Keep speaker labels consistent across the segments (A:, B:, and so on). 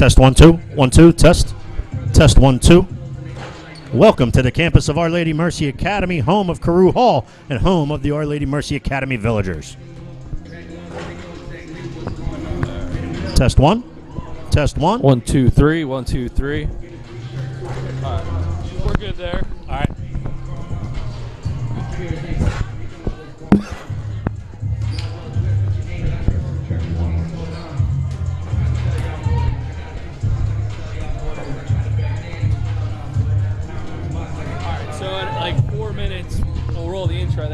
A: Test 1 2 1 2 test 1 2. Welcome to the campus of Our Lady Mercy Academy, home of Carew Hall and home of the Our Lady Mercy Academy Villagers. Test 1
B: 1 2 3 1 2 3. All right, we're good there.
A: All right.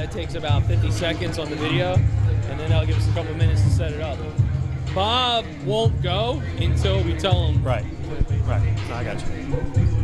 B: That takes about 50 seconds on the video, and then that'll give us a couple minutes to set it up. Bob won't go until we tell him.
A: Right. I got you.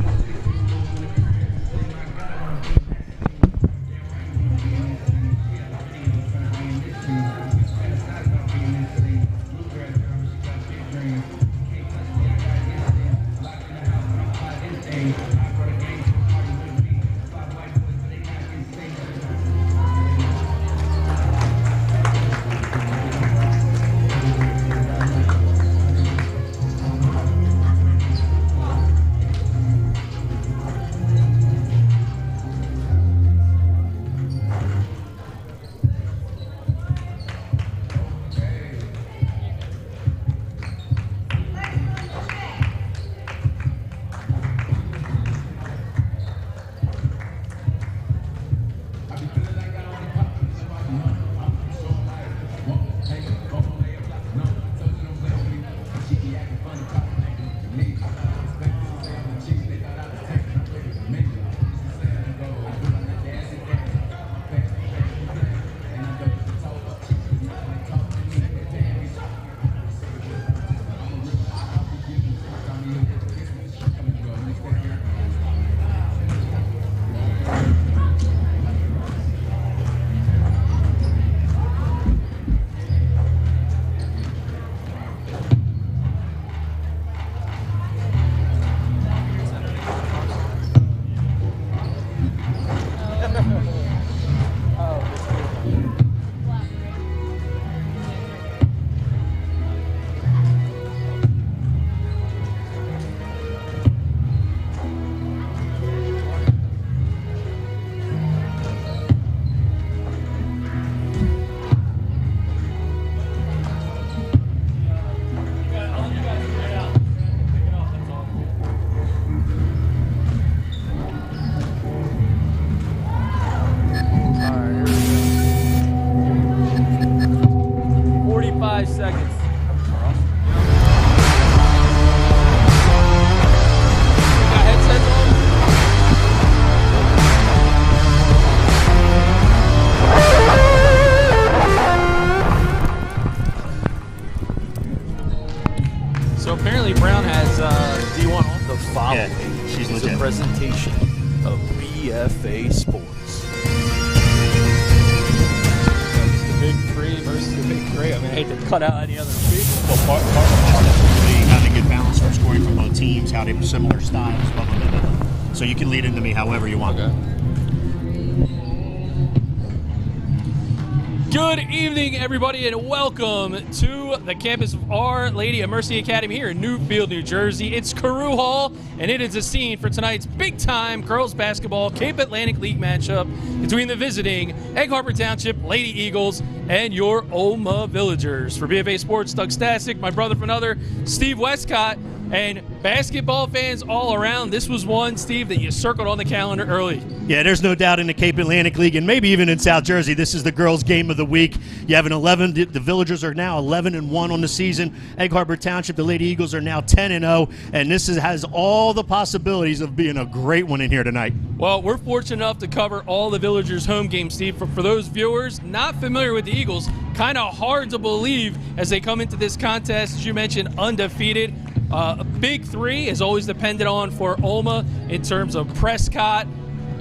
B: Presentation of BFA Sports. The Big Three versus the Big Three. I mean, I hate to cut out any other people.
A: Well, part of it will be having good balance for scoring from both teams, how they have similar styles, blah, blah, blah, blah. So you can lead into me however you want.
B: Okay. Good evening, everybody, and welcome to the campus of Our Lady of Mercy Academy here in Newfield, New Jersey. It's Carew Hall, and it is a scene for tonight's big-time girls basketball Cape Atlantic League matchup between the visiting Egg Harbor Township Lady Eagles and your OLMA Villagers. For BFA Sports, Doug Stasic, my brother from another, Steve Westcott. And basketball fans all around, this was one, Steve, that you circled on the calendar early.
A: Yeah, there's no doubt in the Cape Atlantic League, and maybe even in South Jersey, this is the girls' game of the week. You have an 11. The Villagers are now 11-1 on the season. Egg Harbor Township, the Lady Eagles, are now 10-0, and this has all the possibilities of being a great one in here tonight.
B: Well, we're fortunate enough to cover all the Villagers' home games, Steve. For those viewers not familiar with the Eagles, kind of hard to believe as they come into this contest, as you mentioned, undefeated. A big three is always dependent on for OLMA in terms of Prescott,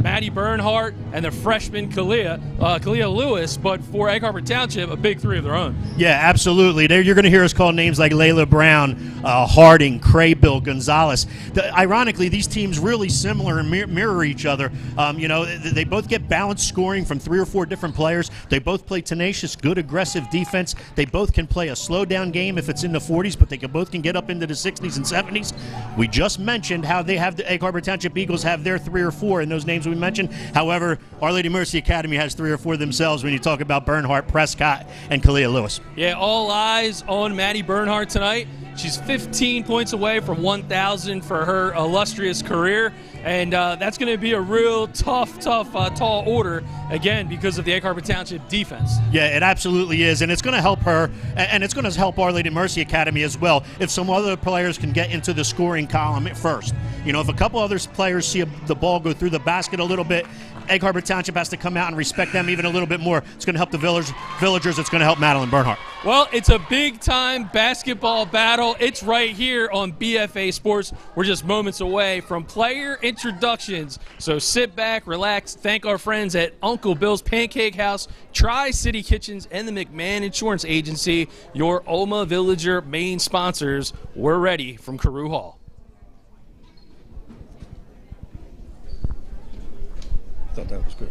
B: Maddie Bernhardt, and the freshman Kalia Lewis, but for Egg Harbor Township, a big three of their own.
A: Yeah, absolutely. You're going to hear us call names like Layla Brown, Harding, Craybill, Gonzalez. Ironically, these teams really similar and mirror each other. They both get balanced scoring from 3 or 4 different players. They both play tenacious, good, aggressive defense. They both can play a slow-down game if it's in the 40s, but they both can get up into the 60s and 70s. We just mentioned how they have the Egg Harbor Township Eagles have their 3 or 4 in those names we mentioned. However, Our Lady Mercy Academy has 3 or 4 themselves when you talk about Bernhardt, Prescott, and Kalia Lewis.
B: Yeah, all eyes on Maddie Bernhardt tonight. She's 15 points away from 1,000 for her illustrious career, and that's going to be a real tough, tall order, again, because of the Egg Harbor Township defense.
A: Yeah, it absolutely is, and it's going to help her, and it's going to help Our Lady Mercy Academy as well if some other players can get into the scoring column at first. If a couple other players see the ball go through the basket a little bit, Egg Harbor Township has to come out and respect them even a little bit more. It's going to help the Villagers. It's going to help Madeline Bernhardt.
B: Well, it's a big-time basketball battle. It's right here on BFA Sports. We're just moments away from player introductions. So sit back, relax, thank our friends at Uncle Bill's Pancake House, Tri-City Kitchens, and the McMahon Insurance Agency, your OLMA Villager main sponsors. We're ready from Carew Hall.
A: I thought that was good.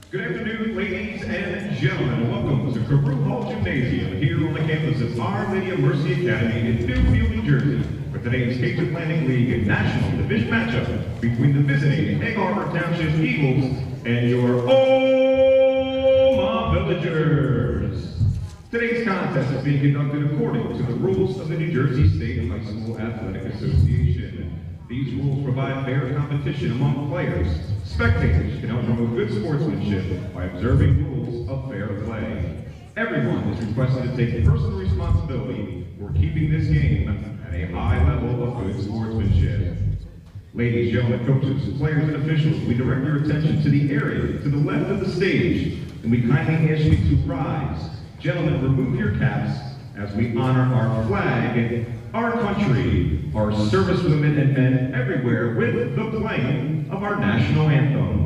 C: Good afternoon, ladies and gentlemen. Welcome to Carew Hall Gymnasium here on the campus of Our Lady of Mercy Academy in Newfield, New Jersey, for today's Cape Atlantic League National Division matchup between the visiting Egg Harbor Township Eagles and your OLMA Villagers. Today's contest is being conducted according to the rules of the New Jersey State High School Athletic Association. These rules provide fair competition among players. Spectators can help promote good sportsmanship by observing rules of fair play. Everyone is requested to take personal responsibility for keeping this game at a high level of good sportsmanship. Ladies, gentlemen, coaches, players, and officials, we direct your attention to the area to the left of the stage, and we kindly ask you to rise. Gentlemen, remove your caps as we honor our flag, our country, our servicewomen and men everywhere with the playing of our national anthem.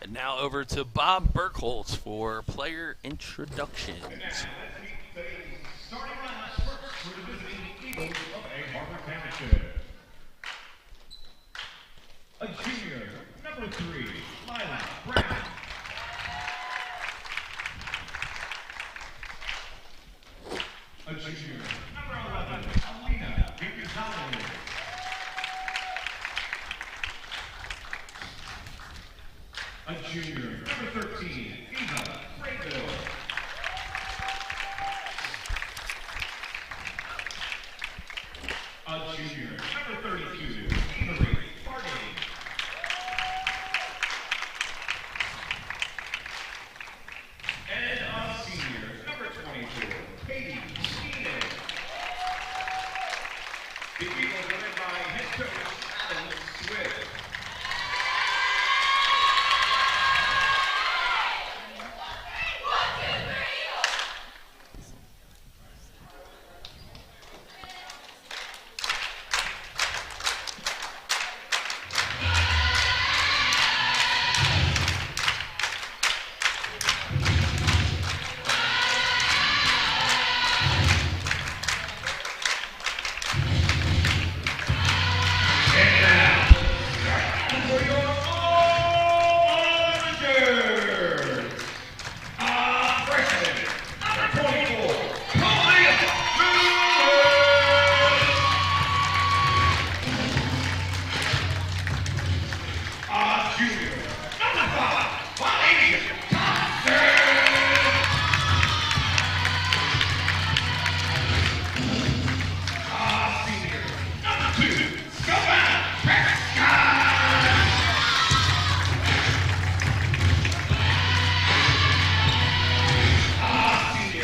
B: And now over to Bob Burkholz for player introductions.
C: Starting lineup first for the visiting Eagles of Egg Harbor Township. A junior, number 3, Lila Brown. A junior, number 11, Alina Gonzalez. A junior, number 13, Eva Frayville. A junior, number 32, Avery Harding. And a senior, number 24, Katie Keenan. The Eagles are led by head coach Alan Swift.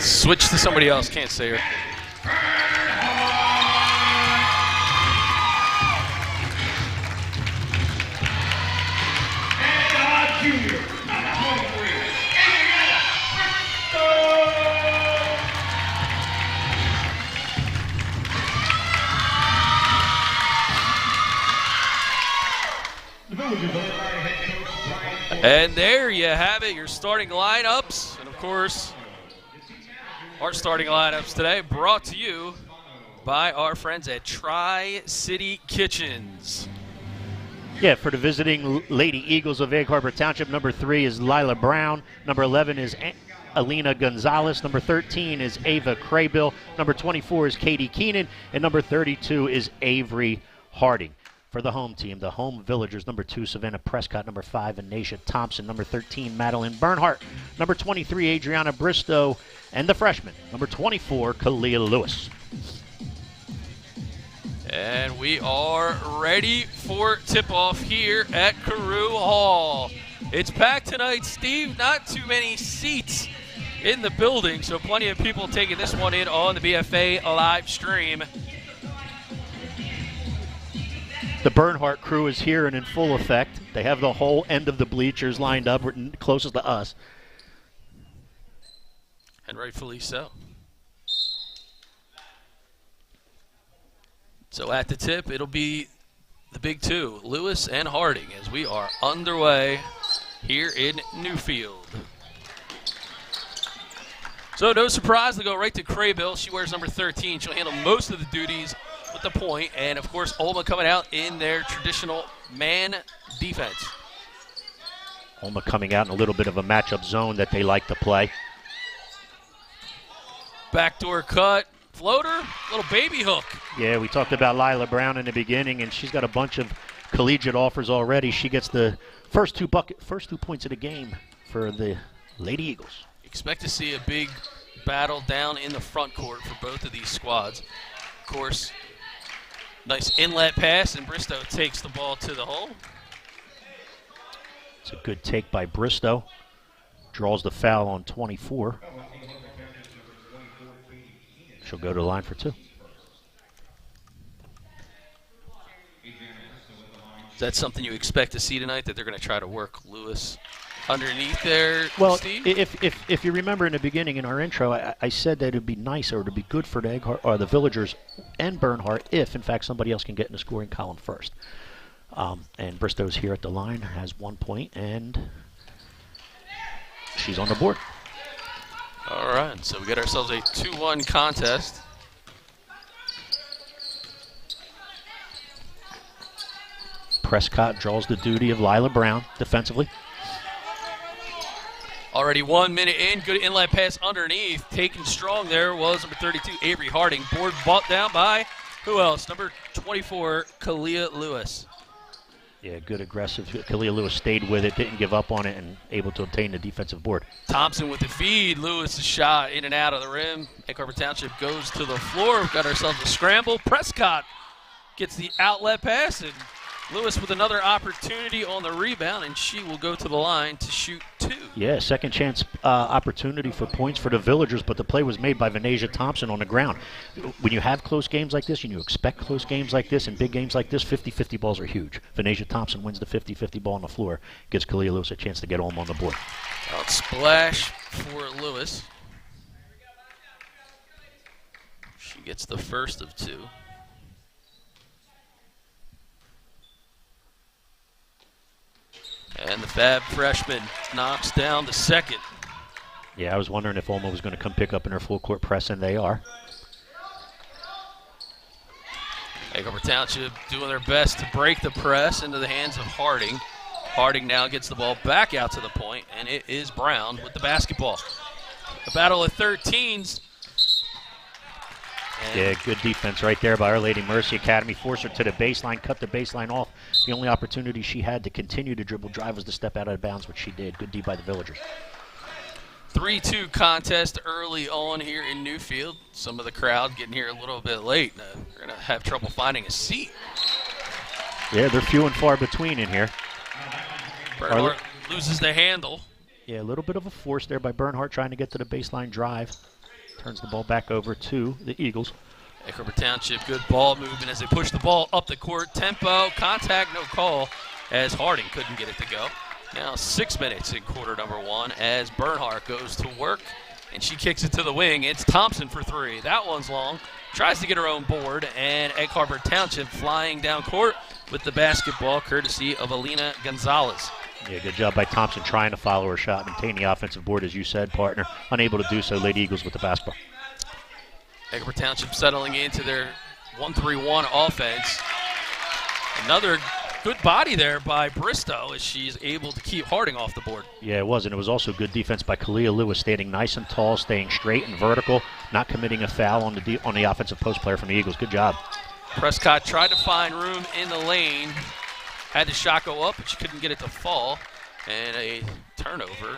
B: Switch to somebody else, can't say her. And there you have it, your starting lineups. And of course, our starting lineups today brought to you by our friends at Tri-City Kitchens.
A: Yeah, for the visiting Lady Eagles of Egg Harbor Township, number 3 is Lila Brown. Number 11 is Alina Gonzalez. Number 13 is Ava Craybill. Number 24 is Katie Keenan. And number 32 is Avery Harding. For the home team, the home villagers, number 2, Savannah Prescott. Number 5, Anisha Thompson. Number 13, Madeline Bernhardt. Number 23, Adriana Bristow. And the freshman, number 24, Kalia Lewis.
B: And we are ready for tip-off here at Carew Hall. It's packed tonight, Steve. Not too many seats in the building, so plenty of people taking this one in on the BFA live stream.
A: The Bernhardt crew is here and in full effect. They have the whole end of the bleachers lined up closest to us.
B: And rightfully so. So at the tip, it'll be the big two, Lewis and Harding, as we are underway here in Newfield. So no surprise, they go right to Craybill. She wears number 13. She'll handle most of the duties with the point. And, of course, OLMA coming out in their traditional man defense.
A: OLMA coming out in a little bit of a matchup zone that they like to play.
B: Backdoor cut, floater, little baby hook.
A: Yeah, we talked about Lila Brown in the beginning, and she's got a bunch of collegiate offers already. She gets the first two points of the game for the Lady Eagles.
B: Expect to see a big battle down in the front court for both of these squads. Of course, nice inlet pass, and Bristow takes the ball to the hole.
A: It's a good take by Bristow. Draws the foul on 24. She'll go to the line for 2.
B: Is that something you expect to see tonight, that they're going to try to work Lewis underneath there,
A: well,
B: Steve?
A: If you remember in the beginning in our intro, I said that it would be nice or it would be good for the Villagers and Bernhardt if, in fact, somebody else can get in the scoring column first. And Bristow's here at the line, has 1 point, and
D: she's on the board.
B: All right, so we get ourselves a 2-1 contest.
D: Prescott draws the duty of Lila Brown defensively.
B: Already 1 minute in, good inlet pass underneath. Taken strong there was number 32, Avery Harding. Board bought down by, who else? Number 24, Kalia Lewis.
D: Yeah, good aggressive. Kalia Lewis stayed with it, didn't give up on it, and able to obtain the defensive board.
B: Thompson with the feed. Lewis' shot in and out of the rim. Egg Harbor Township goes to the floor. We've got ourselves a scramble. Prescott gets the outlet pass, and Lewis with another opportunity on the rebound, and she will go to the line to shoot 2.
D: Yeah, second chance opportunity for points for the Villagers, but the play was made by Venetia Thompson on the ground. When you have close games like this, and you expect close games like this and big games like this, 50-50 balls are huge. Venetia Thompson wins the 50-50 ball on the floor, gives Kalia Lewis a chance to get home on the board.
B: Out splash for Lewis. She gets the first of 2. And the Fab freshman knocks down the second.
D: Yeah, I was wondering if OLMA was going to come pick up in her full court press, and they are.
B: Egg Harbor Township doing their best to break the press into the hands of Harding. Harding now gets the ball back out to the point, and it is Brown with the basketball. The battle of 13s.
D: Yeah, good defense right there by Our Lady Mercy Academy. Force her to the baseline, cut the baseline off. The only opportunity she had to continue to dribble drive was to step out of bounds, which she did. Good D by the Villagers.
B: 3-2 contest early on here in Newfield. Some of the crowd getting here a little bit late. They're going to have trouble finding a seat.
D: Yeah, they're few and far between in here.
B: Bernhardt loses the handle.
D: Yeah, a little bit of a force there by Bernhardt trying to get to the baseline drive. Turns the ball back over to the Eagles.
B: Egg Harbor Township, good ball movement as they push the ball up the court. Tempo, contact, no call, as Harding couldn't get it to go. Now 6 minutes in quarter number 1 as Bernhardt goes to work, and she kicks it to the wing. It's Thompson for 3. That one's long. Tries to get her own board, and Egg Harbor Township flying down court with the basketball, courtesy of Alina Gonzalez.
D: Yeah, good job by Thompson trying to follow her shot, maintain the offensive board, as you said, partner. Unable to do so, Lady Eagles with the basketball.
B: Egg Harbor Township settling into their 1-3-1 offense. Another good body there by Bristow as she's able to keep Harding off the board.
D: Yeah, it was, and it was also good defense by Kalia Lewis, standing nice and tall, staying straight and vertical, not committing a foul on the offensive post player from the Eagles. Good job.
B: Prescott tried to find room in the lane. Had the shot go up, but she couldn't get it to fall. And a turnover.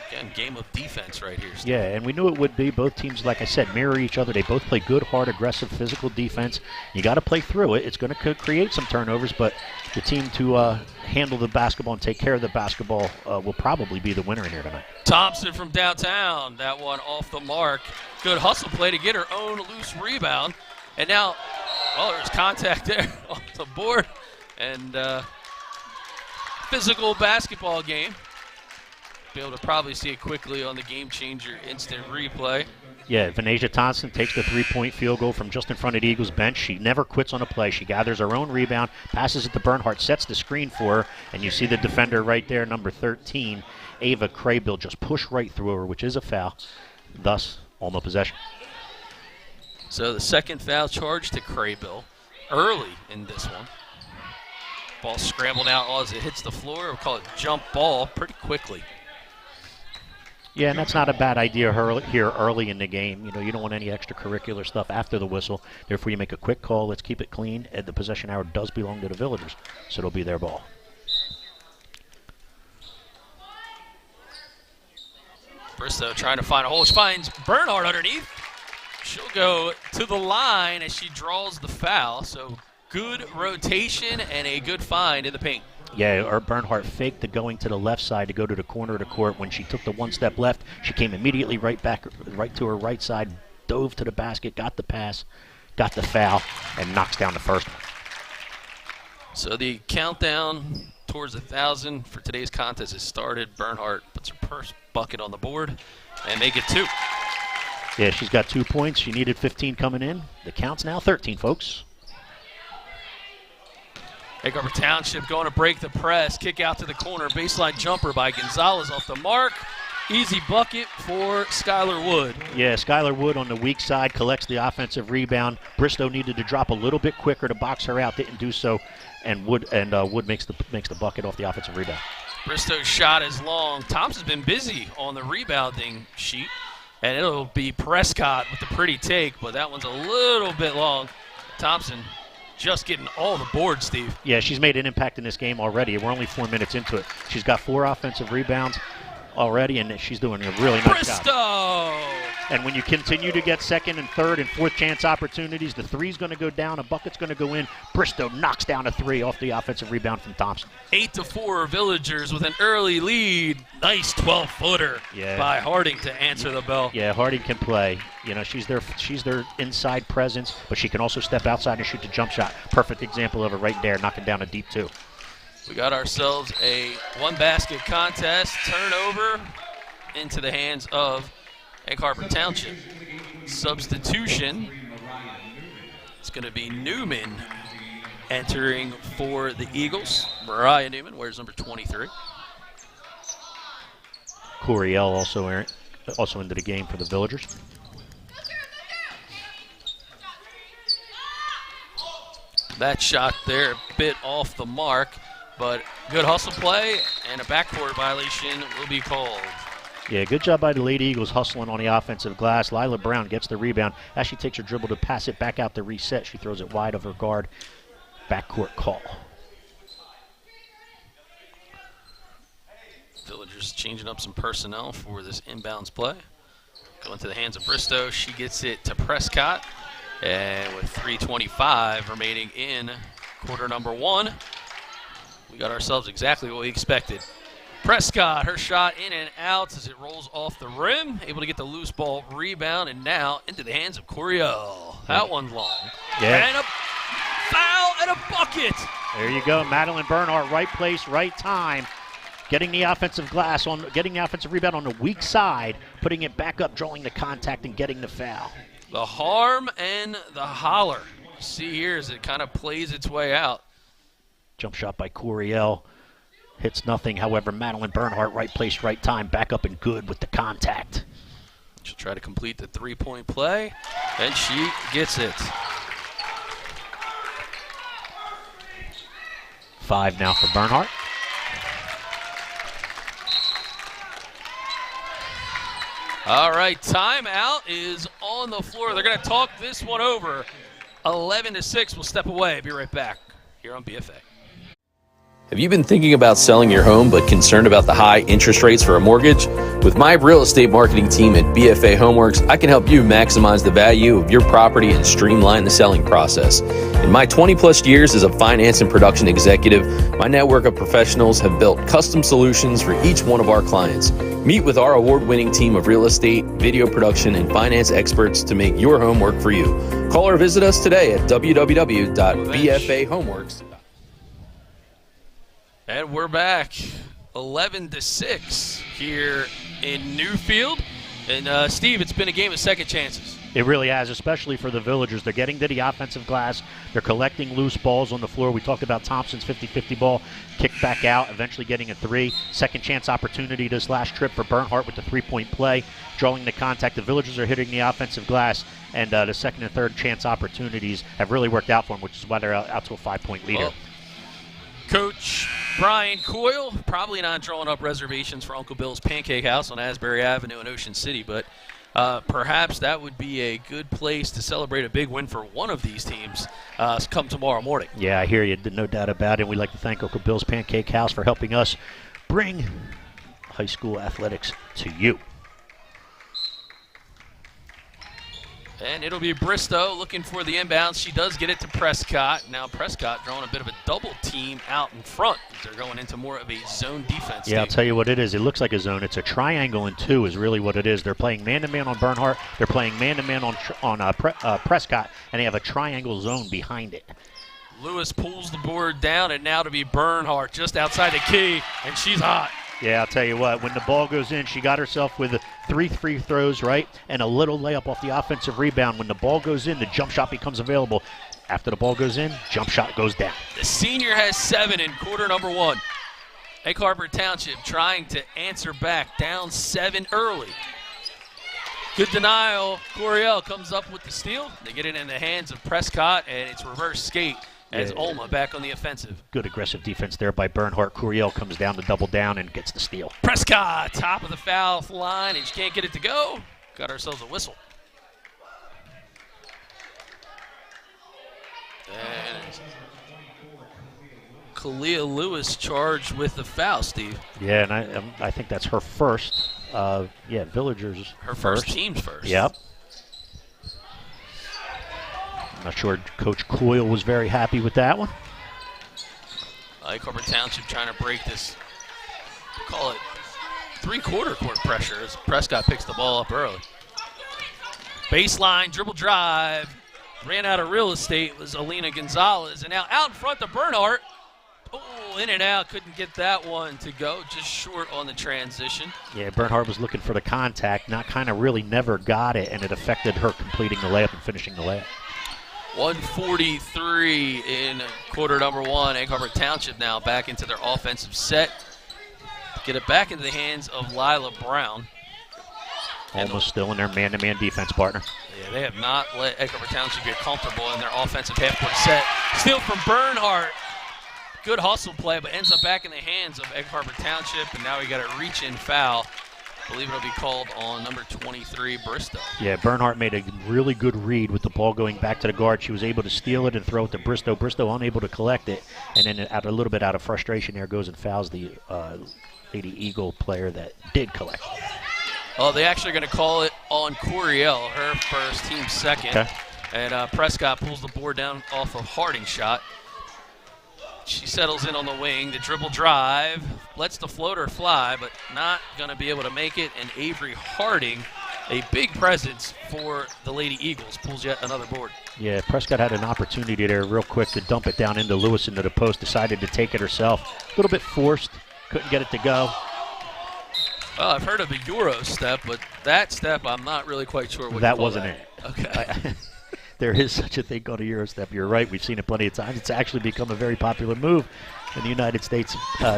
B: Again, game of defense right here.
D: Yeah, and we knew it would be. Both teams, like I said, mirror each other. They both play good, hard, aggressive, physical defense. You got to play through it. It's going to create some turnovers, but the team to handle the basketball and take care of the basketball will probably be the winner in here tonight.
B: Thompson from downtown. That one off the mark. Good hustle play to get her own loose rebound. And now, there's contact there off the board. And physical basketball game. Be able to probably see it quickly on the Game Changer instant replay.
D: Yeah, Venetia Thompson takes the three-point field goal from just in front of the Eagles bench. She never quits on a play. She gathers her own rebound, passes it to Bernhardt, sets the screen for her, and you see the defender right there, number 13, Ava Craybill, just push right through her, which is a foul. Thus, OLMA possession.
B: So the second foul charge to Craybill early in this one. Ball scrambled out as it hits the floor. We'll call it jump ball pretty quickly.
D: Yeah, and that's not a bad idea here early in the game. You know, you don't want any extracurricular stuff after the whistle. Therefore, you make a quick call. Let's keep it clean. And the possession hour does belong to the Villagers, so it'll be their ball.
B: Bristow trying to find a hole. She finds Bernhardt underneath. She'll go to the line as she draws the foul. So good rotation and a good find in the paint.
D: Yeah, Bernhardt faked the going to the left side to go to the corner of the court. When she took the one step left, she came immediately right to her right side, dove to the basket, got the pass, got the foul, and knocks down the first one.
B: So the countdown towards 1,000 for today's contest has started. Bernhardt puts her first bucket on the board, and they get 2.
D: Yeah, she's got 2 points. She needed 15 coming in. The count's now 13, folks.
B: Egg Harbor Township going to break the press. Kick out to the corner. Baseline jumper by Gonzalez off the mark. Easy bucket for Skylar Wood.
D: Yeah, Skylar Wood on the weak side collects the offensive rebound. Bristow needed to drop a little bit quicker to box her out, didn't do so, and Wood makes the bucket off the offensive rebound.
B: Bristow's shot is long. Thompson's been busy on the rebounding sheet, and it'll be Prescott with the pretty take, but that one's a little bit long. Thompson just getting all the boards, Steve.
D: Yeah, she's made an impact in this game already. We're only 4 minutes into it. She's got 4 offensive rebounds already, and she's doing a really nice
B: Bristow!
D: job. And when you continue to get second and third and fourth chance opportunities, the three's going to go down, a bucket's going to go in. Bristow knocks down a 3 off the offensive rebound from Thompson.
B: 8-4 Villagers with an early lead. Nice 12-footer by Harding to answer the bell.
D: Yeah, Harding can play. You know, she's their inside presence, but she can also step outside and shoot the jump shot. Perfect example of it right there, knocking down a deep 2.
B: We got ourselves a one-basket contest. Turnover into the hands of Egg Harbor Township. Substitution. It's going to be Newman entering for the Eagles. Mariah Newman wears number 23.
D: Coriel also into the game for the Villagers.
B: That shot there a bit off the mark, but good hustle play and a backcourt violation will be called.
D: Yeah, good job by the Lady Eagles hustling on the offensive glass. Lila Brown gets the rebound. As she takes her dribble to pass it back out to reset, she throws it wide of her guard. Backcourt call.
B: Villagers changing up some personnel for this inbounds play. Going to the hands of Bristow. She gets it to Prescott. And with 3:25 remaining in quarter number 1, we got ourselves exactly what we expected. Prescott, her shot in and out as it rolls off the rim, able to get the loose ball rebound, and now into the hands of Coriel. That one's long.
D: Yeah.
B: And a foul and a bucket.
D: There you go, Madeline Bernhardt, right place, right time. Getting the offensive rebound on the weak side, putting it back up, drawing the contact, and getting the foul.
B: The harm and the holler. See here as it kind of plays its way out.
D: Jump shot by Coriel. Hits nothing. However, Madeline Bernhardt, right place, right time, back up and good with the contact.
B: She'll try to complete the three-point play, and she gets it.
D: 5 now for Bernhardt.
B: All right, timeout is on the floor. They're going to talk this one over. 11-6. We'll step away. Be right back here on BFA.
E: Have you been thinking about selling your home but concerned about the high interest rates for a mortgage? With my real estate marketing team at BFA Homeworks, I can help you maximize the value of your property and streamline the selling process. In my 20-plus years as a finance and production executive, my network of professionals have built custom solutions for each one of our clients. Meet with our award-winning team of real estate, video production, and finance experts to make your home work for you. Call or visit us today at www.bfahomeworks.com.
B: And we're back, 11-6 here in Newfield. And Steve, it's been a game of second chances.
D: It really has, especially for the Villagers. They're getting to the offensive glass. They're collecting loose balls on the floor. We talked about Thompson's 50-50 ball, kicked back out, eventually getting a 3. Second chance opportunity this last trip for Bernhardt with the 3-point play, drawing the contact. The Villagers are hitting the offensive glass, and the second and third chance opportunities have really worked out for them, which is why they're out to a 5-point leader.
B: Well, Coach Brian Coyle probably not drawing up reservations for Uncle Bill's Pancake House on Asbury Avenue in Ocean City, but perhaps that would be a good place to celebrate a big win for one of these teams come tomorrow morning.
D: Yeah, I hear you. No doubt about it. We'd like to thank Uncle Bill's Pancake House for helping us bring high school athletics to you.
B: And it'll be Bristow looking for the inbounds. She does get it to Prescott. Now Prescott drawing a bit of a double team out in front. They're going into more of a zone defense.
D: Yeah, I'll tell you what it is. It looks like a zone. It's a triangle and 2 is really what it is. They're playing man-to-man on Bernhardt. They're playing man-to-man on Prescott, and they have a triangle zone behind it.
B: Lewis pulls the board down, and now to be Bernhardt just outside the key, and she's hot.
D: Yeah, I'll tell you what, when the ball goes in, she got herself with 3 free throws, right, and a little layup off the offensive rebound. When the ball goes in, the jump shot becomes available. After the ball goes in, jump shot goes down.
B: The senior has 7 in quarter number 1. Egg Harbor Township trying to answer back, down 7 early. Good denial. Coriel comes up with the steal. They get it in the hands of Prescott, and it's reverse skate as OLMA back on the offensive.
D: Good aggressive defense there by Bernhardt. Coriel comes down to double down and gets the steal.
B: Prescott, top of the foul line, and she can't get it to go. Got ourselves a whistle. And Kalia Lewis charged with the foul, Steve.
D: Yeah, and I think that's her first. Villagers
B: her first. Team's first.
D: Yep. I'm not sure Coach Coyle was very happy with that one.
B: Egg Harbor Township trying to break this, call it three-quarter court pressure as Prescott picks the ball up early. Baseline, dribble drive, ran out of real estate was Alina Gonzalez, and now out in front to Bernhardt. Oh, in and out, couldn't get that one to go, just short on the transition.
D: Yeah, Bernhardt was looking for the contact, never got it, and it affected her completing the layup and finishing the layup.
B: 1:43 in quarter number 1. Egg Harbor Township now back into their offensive set. Get it back into the hands of Lila Brown.
D: Almost still in their man-to-man defense, partner.
B: Yeah, they have not let Egg Harbor Township get comfortable in their offensive half-court set. Steal from Bernhardt. Good hustle play, but ends up back in the hands of Egg Harbor Township, and now we got a reach-in foul. I believe it'll be called on number 23, Bristow.
D: Yeah, Bernhardt made a really good read with the ball going back to the guard. She was able to steal it and throw it to Bristow. Bristow unable to collect it, and then a little bit out of frustration there goes and fouls the Lady Eagle player that did collect.
B: Oh, they actually are going to call it on Coriel, her first, team second.
D: Okay.
B: And Prescott pulls the board down off of Harding's shot. She settles in on the wing, the dribble drive, lets the floater fly, but not going to be able to make it. And Avery Harding, a big presence for the Lady Eagles, pulls yet another board.
D: Yeah, Prescott had an opportunity there real quick to dump it down into Lewis into the post, decided to take it herself. A little bit forced, couldn't get it to go.
B: Well, I've heard of a Euro step, but that step I'm not really quite sure what
D: that wasn't it.
B: Okay.
D: There is such a thing called a Euro step. You're right. We've seen it plenty of times. It's actually become a very popular move in the United States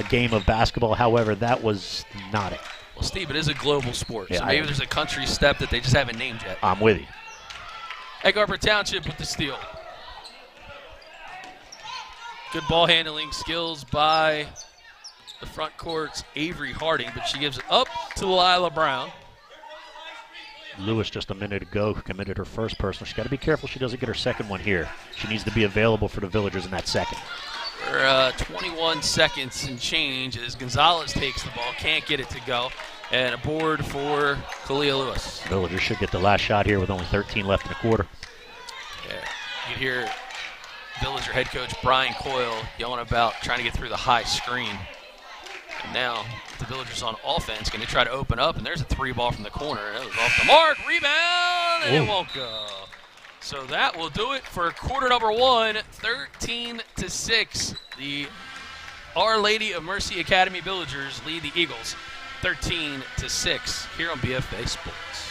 D: game of basketball. However, that was not it.
B: Well, Steve, it is a global sport,
D: yeah,
B: so maybe there's a country step that they just haven't named yet.
D: I'm with you.
B: Egg Harbor Township with the steal. Good ball handling skills by the front court's Avery Harding, but she gives it up to Lila Brown.
D: Lewis just a minute ago committed her first personal. She's got to be careful she doesn't get her second one here. She needs to be available for the Villagers in that second.
B: 21 seconds and change as Gonzalez takes the ball, can't get it to go, and a board for Kalia Lewis.
D: Villagers should get the last shot here with only 13 left in the quarter.
B: Yeah, you can hear Villager head coach Brian Coyle yelling about trying to get through the high screen. And now the Villagers on offense going to try to open up, and there's a three ball from the corner. That was off the mark, rebound, and it won't go. So that will do it for quarter number 1, 13-6. The Our Lady of Mercy Academy Villagers lead the Eagles 13-6 here on BFA Sports.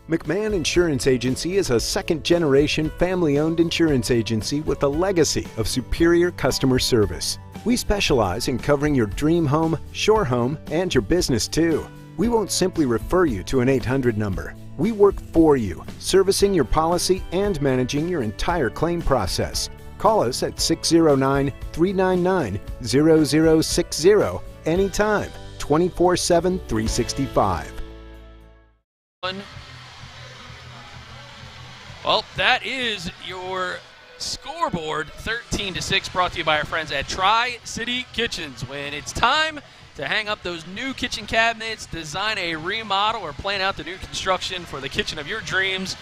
F: McMahon Insurance Agency is a second-generation family-owned insurance agency with a legacy of superior customer service. We specialize in covering your dream home, shore home, and your business too. We won't simply refer you to an 800 number. We work for you, servicing your policy and managing your entire claim process. Call us at 609-399-0060 anytime, 24/7, 365.
B: Well, that is your scoreboard, 13-6, brought to you by our friends at Tri-City Kitchens. When it's time to hang up those new kitchen cabinets, design a remodel, or plan out the new construction for the kitchen of your dreams,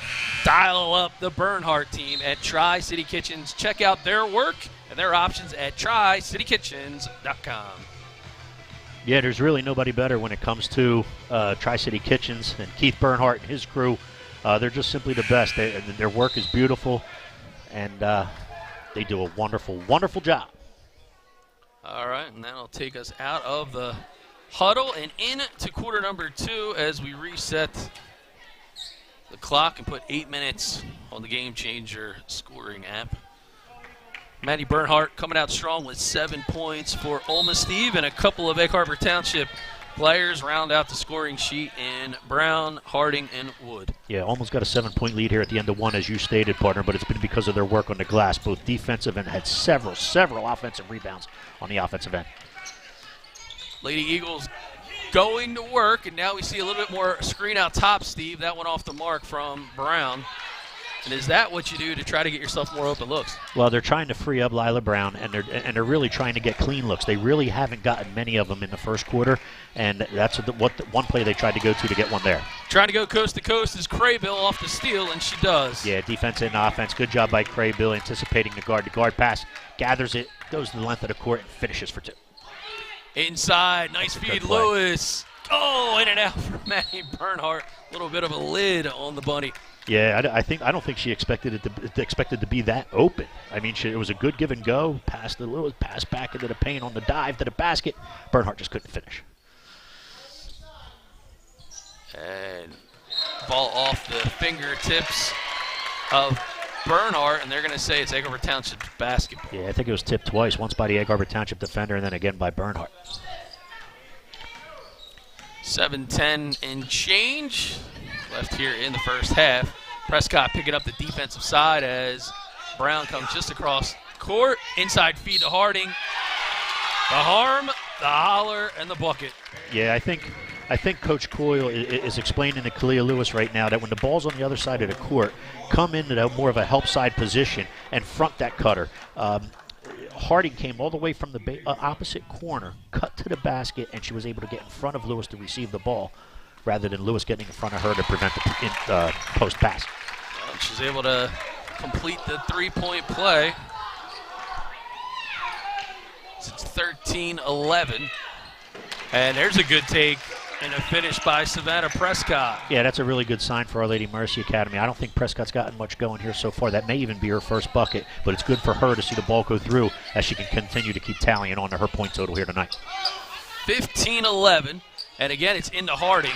B: dial up the Bernhardt team at Tri-City Kitchens. Check out their work and their options at tricitykitchens.com.
D: Yeah, there's really nobody better when it comes to Tri-City Kitchens and Keith Bernhardt and his crew. They're just simply the best. Their work is beautiful, and they do a wonderful, wonderful job.
B: All right, and that'll take us out of the huddle and into quarter number 2 as we reset the clock and put 8 minutes on the Game Changer scoring app.
G: Maddie Bernhardt coming out strong with 7 points for OLMA, Steve, and a couple of Egg Harbor Township players round out the scoring sheet in Brown, Harding, and Wood.
D: Yeah, almost got a 7-point lead here at the end of one, as you stated, partner, but it's been because of their work on the glass, both defensive and had several offensive rebounds on the offensive end.
G: Lady Eagles going to work, and now we see a little bit more screen out top, Steve. That went off the mark from Brown. And is that what you do to try to get yourself more open looks?
D: Well, they're trying to free up Lila Brown, and they're really trying to get clean looks. They really haven't gotten many of them in the first quarter, and that's one play they tried to go to get one there.
G: Trying to go coast to coast is Craybill off the steal, and she does.
D: Yeah, defense and offense. Good job by Craybill, anticipating the guard-to-guard pass. Gathers it, goes to the length of the court, and finishes for 2.
G: Inside, nice feed, Lewis. Oh, in and out for Maddie Bernhardt. A little bit of a lid on the bunny.
D: Yeah, I don't think she expected it to be that open. I mean, it was a good give and go. Pass to Lewis, pass back into the paint on the dive to the basket. Bernhardt just couldn't finish.
G: And ball off the fingertips of Bernhardt, and they're going to say it's Egg Harbor Township's basketball.
D: Yeah, I think it was tipped twice, once by the Egg Harbor Township defender and then again by Bernhardt.
G: 7:10 and change left here in the first half. Prescott picking up the defensive side as Brown comes just across court. Inside feed to Harding. The harm, the holler, and the bucket.
D: Yeah, I think Coach Coyle is explaining to Kalia Lewis right now that when the ball's on the other side of the court, come into more of a help side position and front that cutter. Harding came all the way from the opposite corner, cut to the basket, and she was able to get in front of Lewis to receive the ball rather than Lewis getting in front of her to prevent the post pass.
G: Well, she's able to complete the three-point play. It's 13-11. And there's a good take and a finish by Savannah Prescott.
D: Yeah, that's a really good sign for Our Lady Mercy Academy. I don't think Prescott's gotten much going here so far. That may even be her first bucket, but it's good for her to see the ball go through as she can continue to keep tallying on to her point total here tonight.
G: 15-11, and again, it's into Harding,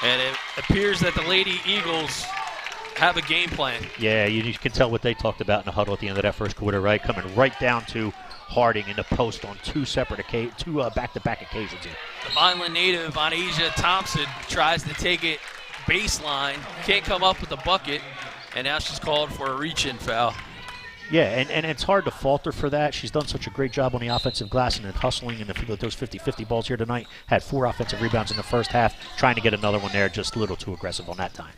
G: and it appears that the Lady Eagles have a game plan.
D: Yeah, you can tell what they talked about in the huddle at the end of that first quarter, right? Coming right down to Harding in the post on two back-to-back occasions here.
G: The Vineland native, Anasia Thompson, tries to take it baseline, can't come up with a bucket, and now she's called for a reach-in foul.
D: Yeah, and it's hard to fault her for that. She's done such a great job on the offensive glass and then hustling and those 50-50 balls here tonight. Had 4 offensive rebounds in the first half, trying to get another one there, just a little too aggressive on that time.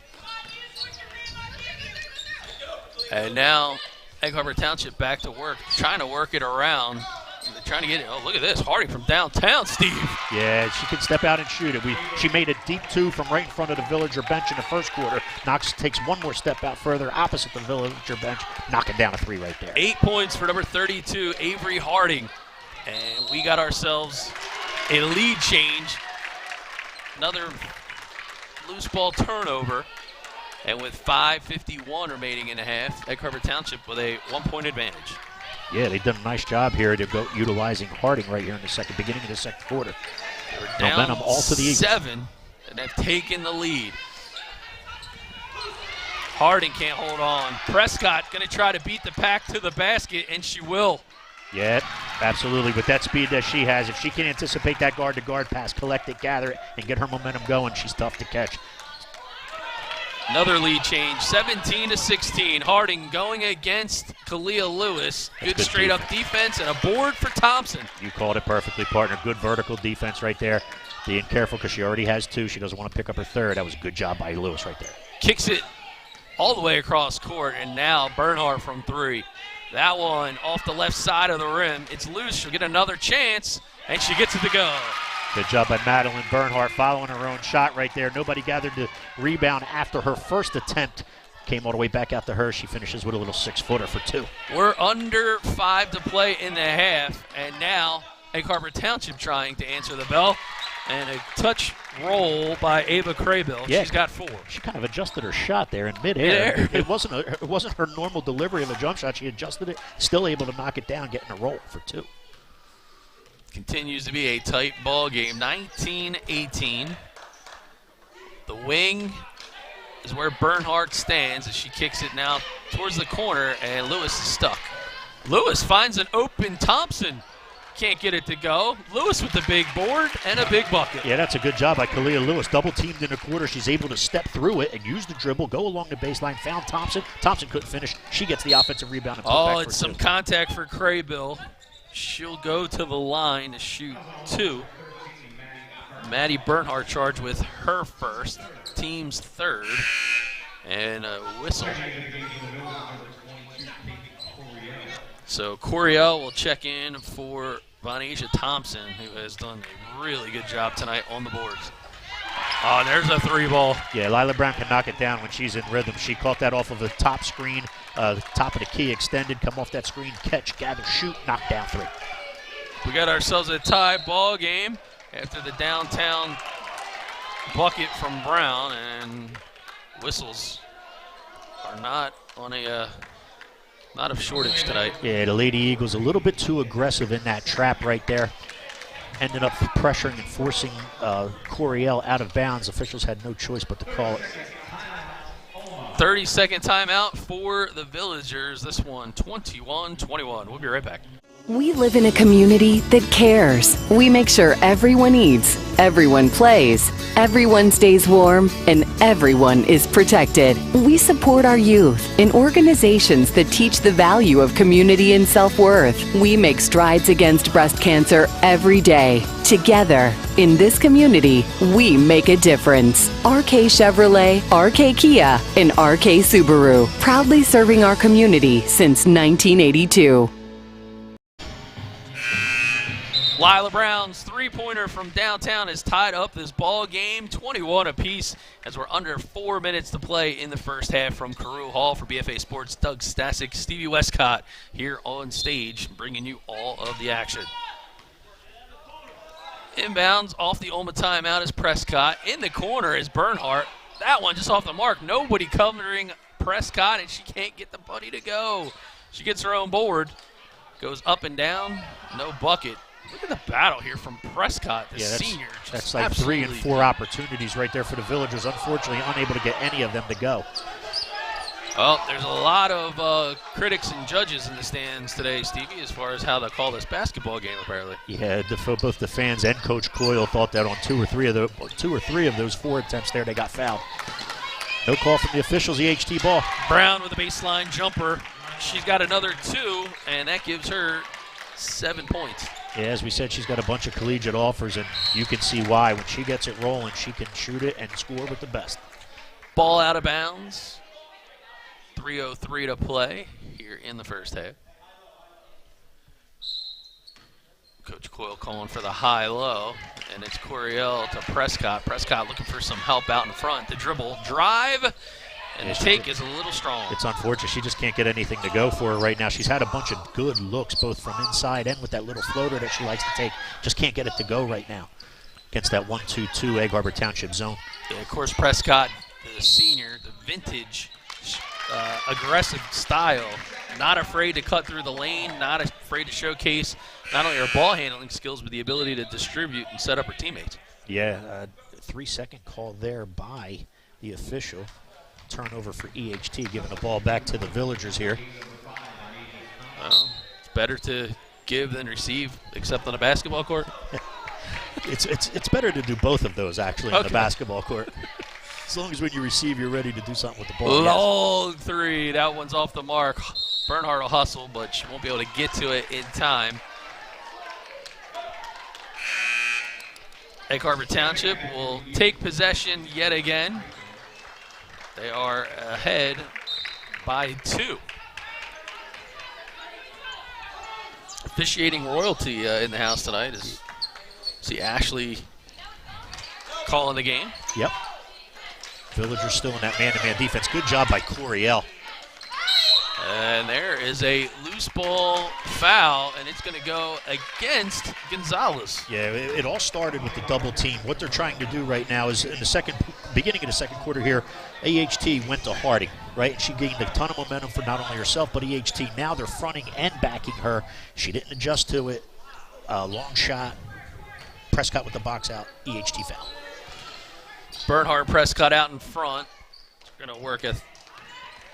G: And now Egg Harbor Township back to work, trying to work it around. They're trying to get it. Oh, look at this. Harding from downtown, Steve.
D: Yeah, she can step out and shoot it. She made a deep 2 from right in front of the Villager bench in the first quarter. Knox takes one more step out further opposite the Villager bench, knocking down a 3 right there.
G: 8 points for number 32, Avery Harding. And we got ourselves a lead change. Another loose ball turnover. And with 5:51 remaining in the half, Egg Harbor Township with a 1-point advantage.
D: Yeah, they've done a nice job here to go utilizing Harding right here in the beginning of the second quarter.
G: They're down
D: momentum all to the Eagles.
G: 7, and they've taken the lead. Harding can't hold on. Prescott going to try to beat the pack to the basket, and she will.
D: Yeah, absolutely. With that speed that she has, if she can anticipate that guard-to-guard pass, collect it, gather it, and get her momentum going, she's tough to catch.
G: Another lead change, 17-16. Harding going against Kalia Lewis. Good straight-up defense and a board for Thompson.
D: You called it perfectly, partner. Good vertical defense right there. Being careful because she already has 2. She doesn't want to pick up her 3rd. That was a good job by Lewis right there.
G: Kicks it all the way across court, and now Bernhardt from 3. That one off the left side of the rim. It's loose. She'll get another chance, and she gets it to go.
D: Good job by Madeline Bernhardt following her own shot right there. Nobody gathered the rebound after her first attempt. Came all the way back out to her. She finishes with a little 6-footer for 2.
G: We're under 5 to play in the half, and now Egg Harbor Township trying to answer the bell. And a touch roll by Ava Craybill.
D: Yeah,
G: she's got 4.
D: She kind of adjusted her shot there in midair. It wasn't her normal delivery of a jump shot. She adjusted it, still able to knock it down, getting a roll for 2.
G: Continues to be a tight ball game, 19-18. The wing is where Bernhardt stands as she kicks it now towards the corner, and Lewis is stuck. Lewis finds an open Thompson. Can't get it to go. Lewis with the big board and a big bucket.
D: Yeah, that's a good job by Kalia Lewis. Double teamed in a quarter. She's able to step through it and use the dribble, go along the baseline, found Thompson. Thompson couldn't finish. She gets the offensive rebound and put back for
G: it's some contact for Craybill. She'll go to the line to shoot 2. Maddie Bernhardt charged with her first, team's third, and a whistle. So Coriel will check in for Bonasia Thompson, who has done a really good job tonight on the boards. Oh, there's a 3-ball.
D: Yeah, Lila Brown can knock it down when she's in rhythm. She caught that off of the top screen, the top of the key extended, come off that screen, catch, gather, shoot, knock down 3.
G: We got ourselves a tie ball game after the downtown bucket from Brown, and whistles are not on a not of shortage tonight.
D: Yeah, the Lady Eagles a little bit too aggressive in that trap right there. Ended up pressuring and forcing Coriel out of bounds. Officials had no choice but to call it.
G: 30-second timeout for the Villagers. This one, 21-21. We'll be right back.
H: We live in a community that cares. We make sure everyone eats, everyone plays, everyone stays warm, and everyone is protected. We support our youth in organizations that teach the value of community and self-worth. We make strides against breast cancer every day. Together, in this community, we make a difference. RK Chevrolet, RK Kia, and RK Subaru, proudly serving our community since 1982.
G: Lila Brown's three-pointer from downtown has tied up this ball game, 21 apiece, as we're under 4 minutes to play in the first half. From Carew Hall for BFA Sports, Doug Stasic, Stevie Westcott here on stage, bringing you all of the action. Inbounds off the OLMA timeout is Prescott. In the corner is Bernhardt. That one just off the mark. Nobody covering Prescott, and she can't get the buddy to go. She gets her own board, goes up and down, no bucket. Look at the battle here from Prescott, the senior.
D: That's like 3 and 4 opportunities right there for the Villagers. Unfortunately, unable to get any of them to go.
G: Well, there's a lot of critics and judges in the stands today, Stevie, as far as how they call this basketball game, apparently.
D: Yeah, both the fans and Coach Coyle thought that on 2 or 3 of those 4 attempts there, they got fouled. No call from the officials, EHT ball.
G: Brown with a baseline jumper. She's got another 2, and that gives her 7 points.
D: Yeah, as we said, she's got a bunch of collegiate offers, and you can see why. When she gets it rolling, she can shoot it and score with the best.
G: Ball out of bounds. 3:03 to play here in the first half. Coach Coyle calling for the high-low, and it's Coriel to Prescott. Prescott looking for some help out in front. The dribble, drive, and the take is a little strong.
D: It's unfortunate. She just can't get anything to go for her right now. She's had a bunch of good looks, both from inside and with that little floater that she likes to take. Just can't get it to go right now against that 1-2-2 Egg Harbor Township zone.
G: Yeah, of course, Prescott, the senior, the vintage, aggressive style, not afraid to cut through the lane, not afraid to showcase not only her ball handling skills, but the ability to distribute and set up her teammates.
D: Yeah, 3-second call there by the official. Turnover for EHT, giving the ball back to the Villagers here.
G: Well, it's better to give than receive, except on a basketball court.
D: It's better to do both of those, actually, on the basketball court. As long as when you receive, you're ready to do something with the ball.
G: Long three. That one's off the mark. Bernhardt will hustle, but she won't be able to get to it in time. Egg Harbor Township will take possession yet again. They are ahead by 2. Officiating royalty in the house tonight is see Ashley calling the game.
D: Yep. Villagers still in that man-to-man defense. Good job by Coriel.
G: And there is a loose ball foul, and it's going to go against Gonzalez.
D: Yeah, it all started with the double team. What they're trying to do right now is in the beginning of the second quarter here, AHT went to Harding, right? She gained a ton of momentum for not only herself, but EHT. Now they're fronting and backing her. She didn't adjust to it. Long shot. Prescott with the box out. EHT foul.
G: Bernhardt Prescott out in front. We're going to work a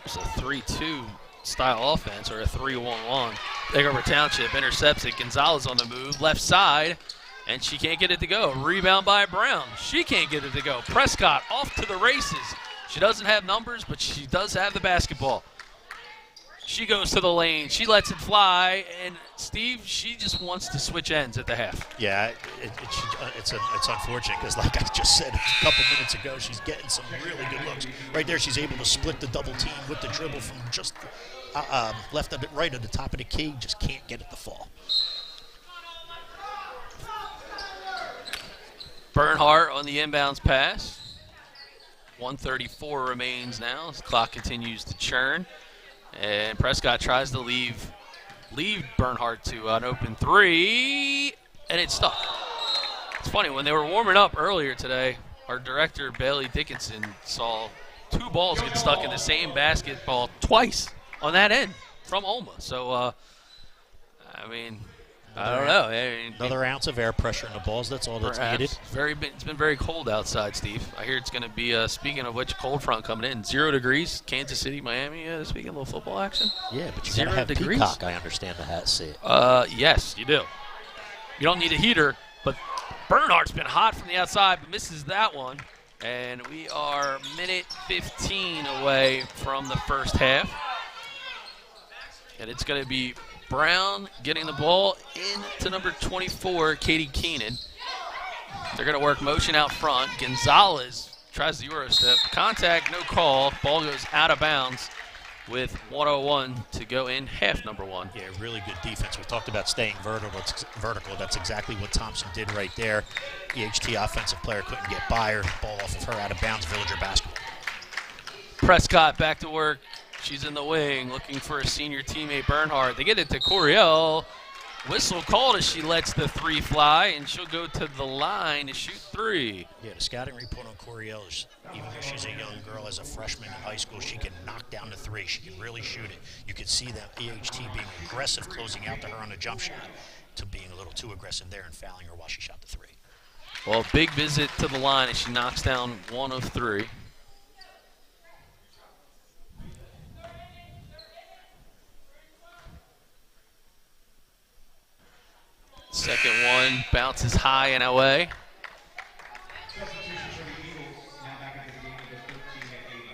G: 3-2 style offense or a 3-1-1. Egg Harbor Township intercepts it. Gonzalez on the move, left side, and she can't get it to go. Rebound by Brown. She can't get it to go. Prescott off to the races. She doesn't have numbers, but she does have the basketball. She goes to the lane. She lets it fly, and Steve, she just wants to switch ends at the half.
A: Yeah, it's unfortunate because, like I just said a couple minutes ago, she's getting some really good looks. Right there, she's able to split the double team with the dribble from just left of it, right at the top of the key. Just can't get it to fall.
G: Bernhardt on the inbounds pass. 1:34 remains now as the clock continues to churn. And Prescott tries to leave Bernhardt to an open three, and it's stuck. It's funny, when they were warming up earlier today, our director, Bailey Dickinson, saw 2 balls get stuck in the same basketball twice on that end from OLMA. So, I don't know.
A: Another ounce of air pressure in the balls. That's all that's needed.
G: It's been very cold outside, Steve. I hear it's going to be, speaking of which, cold front coming in. 0 degrees, Kansas City, Miami. Speaking of a little football action.
A: Yeah, but you got to have degrees. Peacock, I understand, to see it.
G: Yes, you do. You don't need a heater, but Bernhardt's been hot from the outside, but misses that one. And we are minute 15 away from the first half. And it's going to be Brown getting the ball into number 24, Katie Keenan. They're going to work motion out front. Gonzalez tries the Euro step. Contact, no call. Ball goes out of bounds with 1:01 to go in half number 1.
A: Yeah, really good defense. We talked about staying vertical. That's exactly what Thompson did right there. EHT offensive player couldn't get by her. Ball off of her out of bounds. Villager basketball.
G: Prescott back to work. She's in the wing looking for a senior teammate, Bernhardt. They get it to Coriel. Whistle called as she lets the 3 fly, and she'll go to the line to shoot 3.
A: Yeah, the scouting report on Coriel is, even though she's a young girl as a freshman in high school, she can knock down the 3. She can really shoot it. You could see that EHT being aggressive, closing out to her on a jump shot, to being a little too aggressive there and fouling her while she shot the 3.
G: Well, big visit to the line as she knocks down 1 of 3. Second one bounces high and away.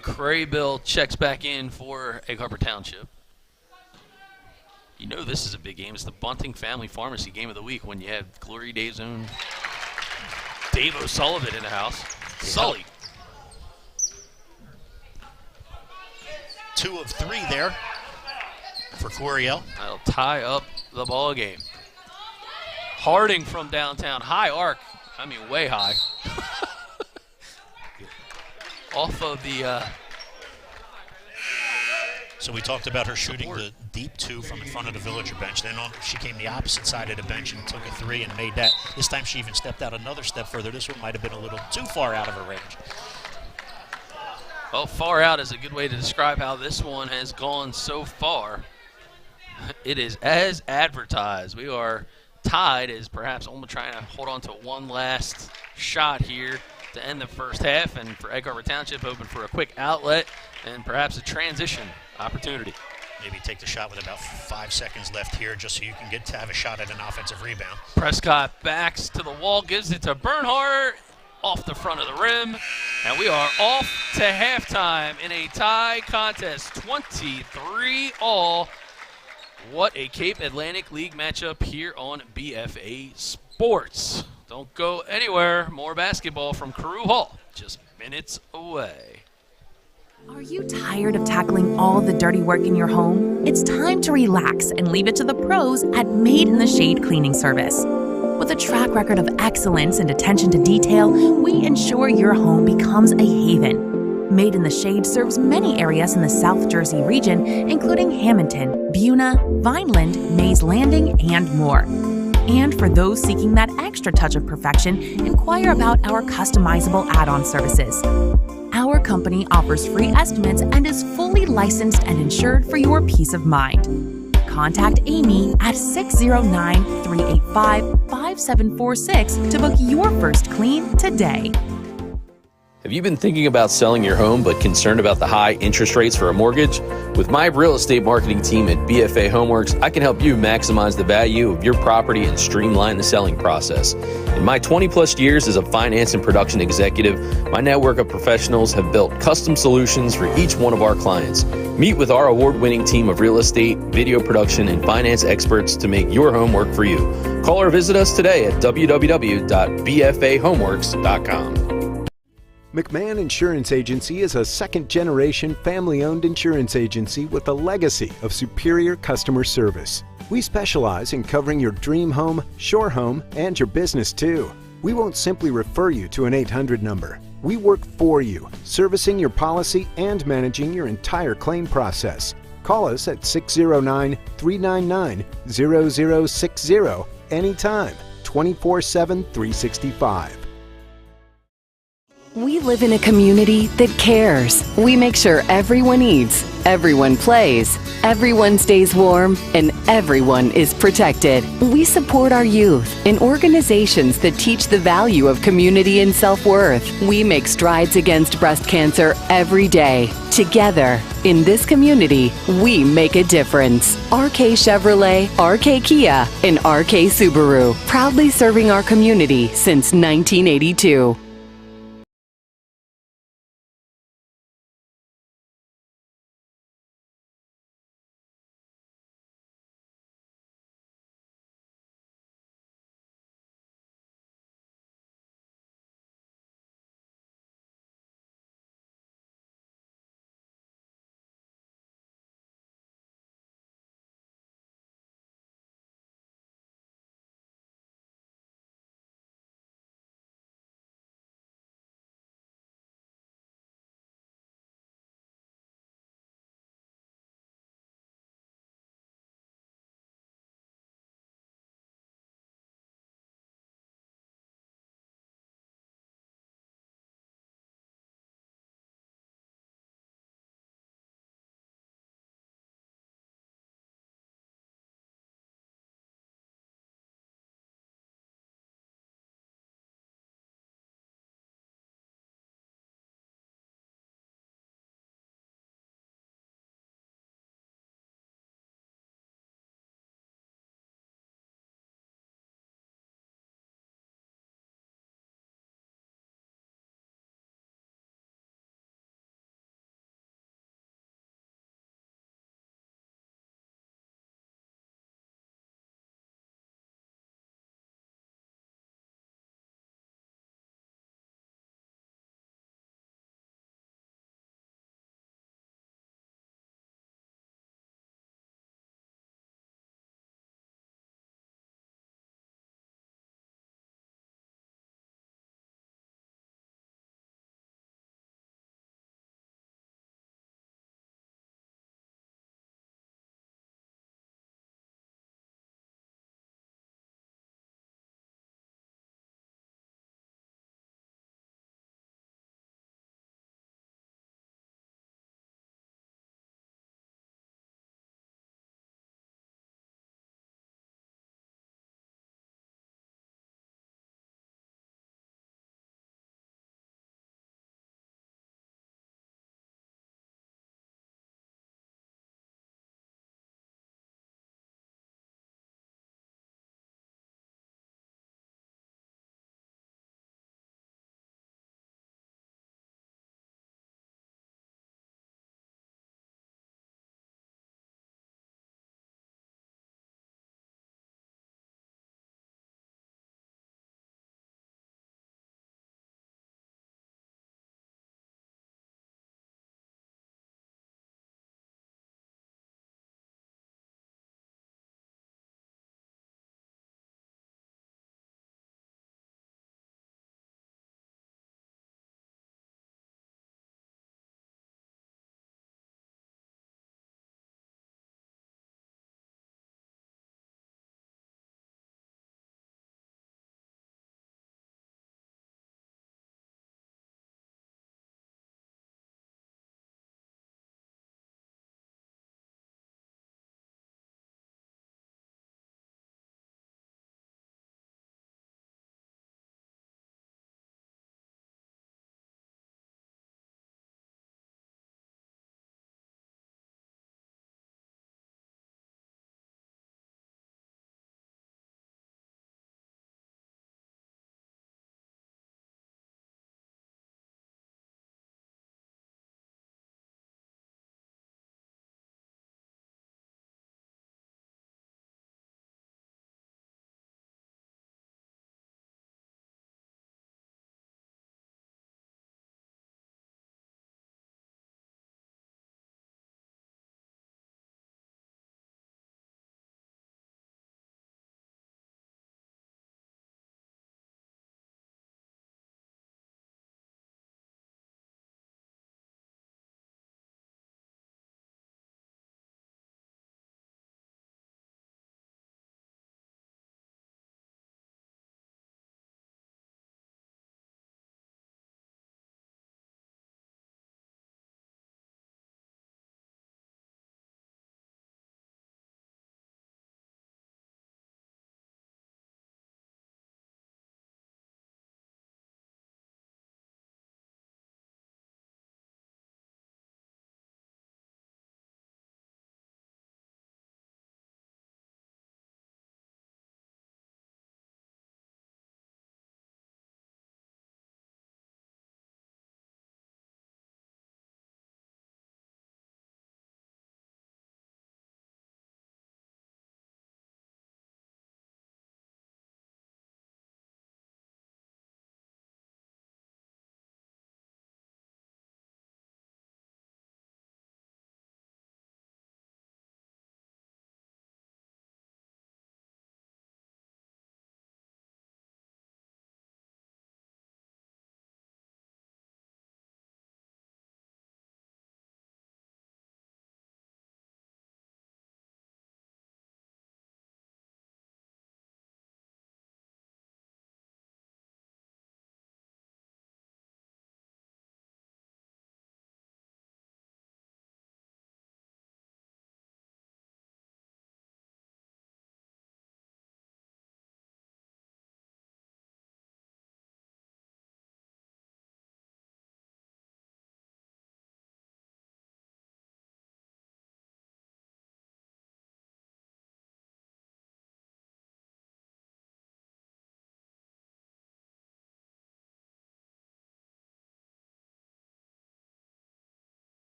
G: Craybill checks back in for Egg Harbor Township. You know this is a big game. It's the Bunting Family Pharmacy game of the week when you have Glory Dave's own Dave O'Sullivan in the house. Yeah. Sully.
A: 2 of 3 there for Coriel.
G: That'll tie up the ball game. Harding from downtown, high arc. I mean, way high. Off of the.
A: So we talked about her shooting the deep 2 from in front of the Villager bench. Then she came the opposite side of the bench and took a 3 and made that. This time she even stepped out another step further. This one might have been a little too far out of her range.
G: Well, far out is a good way to describe how this one has gone so far. It is as advertised. We are tied as perhaps OLMA trying to hold on to one last shot here to end the first half, and for Egg Harbor Township open for a quick outlet and perhaps a transition opportunity.
A: Maybe take the shot with about 5 seconds left here just so you can get to have a shot at an offensive rebound.
G: Prescott backs to the wall, gives it to Bernhardt off the front of the rim, and we are off to halftime in a tie contest, 23-all. What a Cape Atlantic League matchup here on BFA Sports. Don't go anywhere. More basketball from Carew Hall, just minutes away.
I: Are you tired of tackling all the dirty work in your home? It's time to relax and leave it to the pros at Made in the Shade Cleaning Service. With a track record of excellence and attention to detail, we ensure your home becomes a haven. Made in the Shade serves many areas in the South Jersey region, including Hamilton, Buna, Vineland, Mays Landing, and more. And for those seeking that extra touch of perfection, inquire about our customizable add-on services. Our company offers free estimates and is fully licensed and insured for your peace of mind. Contact Amy at 609-385-5746 to book your first clean today.
E: Have you been thinking about selling your home but concerned about the high interest rates for a mortgage? With my real estate marketing team at BFA Homeworks, I can help you maximize the value of your property and streamline the selling process. In my 20-plus years as a finance and production executive, my network of professionals have built custom solutions for each one of our clients. Meet with our award-winning team of real estate, video production, and finance experts to make your home work for you. Call or visit us today at www.bfahomeworks.com.
F: McMahon Insurance Agency is a second-generation family-owned insurance agency with a legacy of superior customer service. We specialize in covering your dream home, shore home, and your business too. We won't simply refer you to an 800 number. We work for you, servicing your policy and managing your entire claim process. Call us at 609-399-0060 anytime, 24/7, 365.
H: We live in a community that cares. We make sure everyone eats, everyone plays, everyone stays warm, and everyone is protected. We support our youth in organizations that teach the value of community and self-worth. We make strides against breast cancer every day. Together, in this community, we make a difference. RK Chevrolet, RK Kia, and RK Subaru, proudly serving our community since 1982.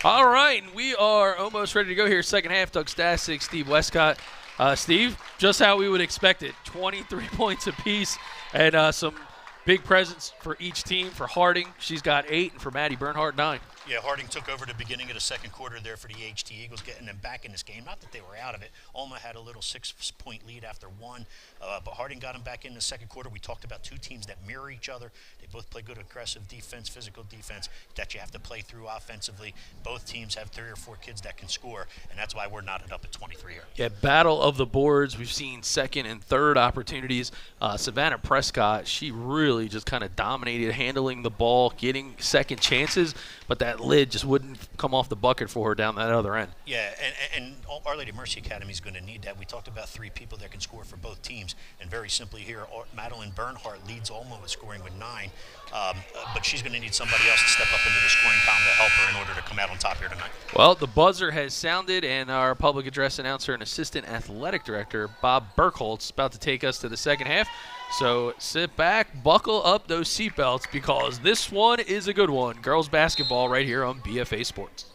G: All right, and we are almost ready to go here. Second half, Doug Stasic, Steve Westcott. Steve, just how we would expect it. 23 points apiece and some big presents for each team. For Harding, she's got 8, and for Maddie Bernhardt, 9.
A: Yeah, Harding took over the beginning of the second quarter there for the HT Eagles, getting them back in this game. Not that they were out of it. OLMA had a little 6-point lead after one, but Harding got them back in the second quarter. We talked about two teams that mirror each other. They both play good aggressive defense, physical defense that you have to play through offensively. Both teams have 3 or 4 kids that can score, and that's why we're knotted up at 23 here.
G: Yeah, battle of the boards. We've seen second and third opportunities. Savannah Prescott, she really just kind of dominated handling the ball, getting second chances, but that lid just wouldn't come off the bucket for her down that other end.
A: Yeah, and Our Lady Mercy Academy is going to need that. We talked about 3 people that can score for both teams, and very simply here, Madeline Bernhardt leads OLMA with scoring with 9, but she's going to need somebody else to step up into the scoring column to help her in order to come out on top here tonight.
G: Well, the buzzer has sounded, and our public address announcer and assistant athletic director, Bob Burkholtz, is about to take us to the second half. So sit back, buckle up those seatbelts, because this one is a good one. Girls basketball right here on BFA Sports.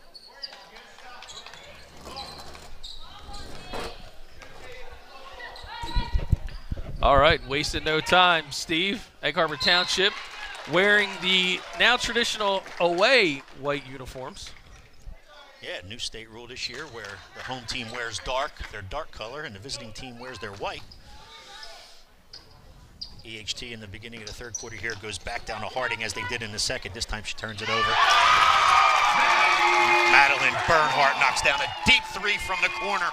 G: All right, wasting no time. Steve, Egg Harbor Township, wearing the now traditional away white uniforms.
A: Yeah, new state rule this year where the home team wears their dark color, and the visiting team wears their white. EHT in the beginning of the third quarter here goes back down to Harding as they did in the second. This time she turns it over. Madeline Bernhardt knocks down a deep 3 from the corner,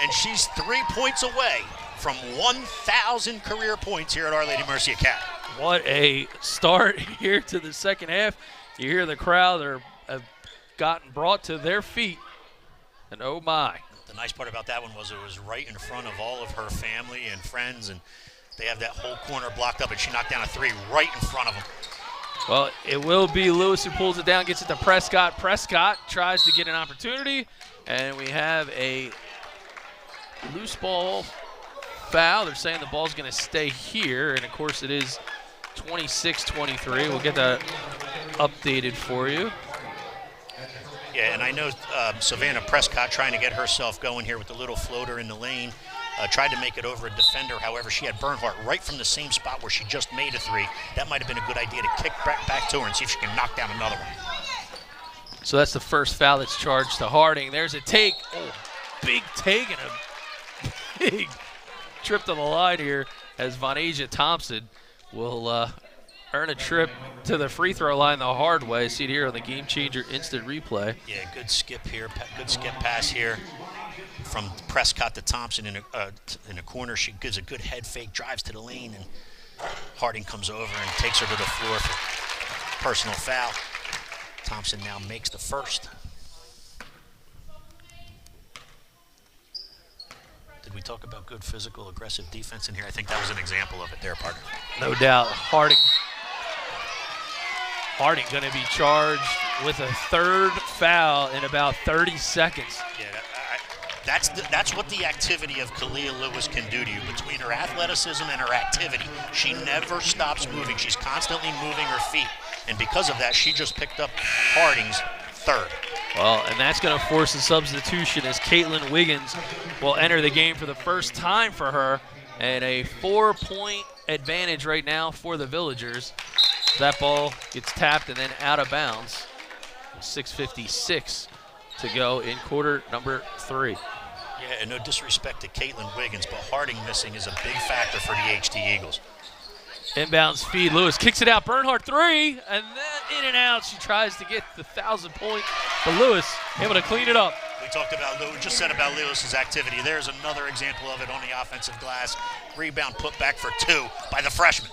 A: and she's 3 points away from 1,000 career points here at Our Lady Mercy Academy.
G: What a start here to the second half. You hear the crowd have gotten brought to their feet, and oh my.
A: The nice part about that one was it was right in front of all of her family and friends, and they have that whole corner blocked up, and she knocked down a 3 right in front of them.
G: Well, it will be Lewis who pulls it down, gets it to Prescott. Prescott tries to get an opportunity, and we have a loose ball foul. They're saying the ball's going to stay here, and of course it is 26-23. We'll get that updated for you.
A: Yeah, and I know Savannah Prescott trying to get herself going here with the little floater in the lane. Tried to make it over a defender. However, she had Bernhardt right from the same spot where she just made a 3. That might have been a good idea to kick back to her and see if she can knock down another one.
G: So that's the first foul that's charged to Harding. There's a take. Oh, big take and a big trip to the line here as Vonasia Thompson will earn a trip to the free throw line the hard way. See it here on the Game Changer instant replay.
A: Yeah, good skip here. Good skip pass here from Prescott to Thompson in a corner. She gives a good head fake, drives to the lane, and Harding comes over and takes her to the floor for personal foul. Thompson now makes the first. Did we talk about good physical, aggressive defense in here? I think that was an example of it there, partner.
G: No doubt. Harding going to be charged with a third foul in about 30 seconds.
A: Yeah, that's what the activity of Kalia Lewis can do to you. Between her athleticism and her activity, she never stops moving. She's constantly moving her feet. And because of that, she just picked up Harding's third.
G: Well, and that's going to force a substitution as Caitlin Wiggins will enter the game for the first time for her. And a 4-point advantage right now for the Villagers. That ball gets tapped and then out of bounds. 6:56 to go in quarter number 3.
A: Yeah, and no disrespect to Caitlin Wiggins, but Harding missing is a big factor for the HT Eagles.
G: Inbounds feed. Lewis kicks it out. Bernhardt 3, and then in and out. She tries to get the 1,000-point, but Lewis able to clean it up.
A: We talked about Lewis, just said about Lewis's activity. There's another example of it on the offensive glass. Rebound put back for 2 by the freshman.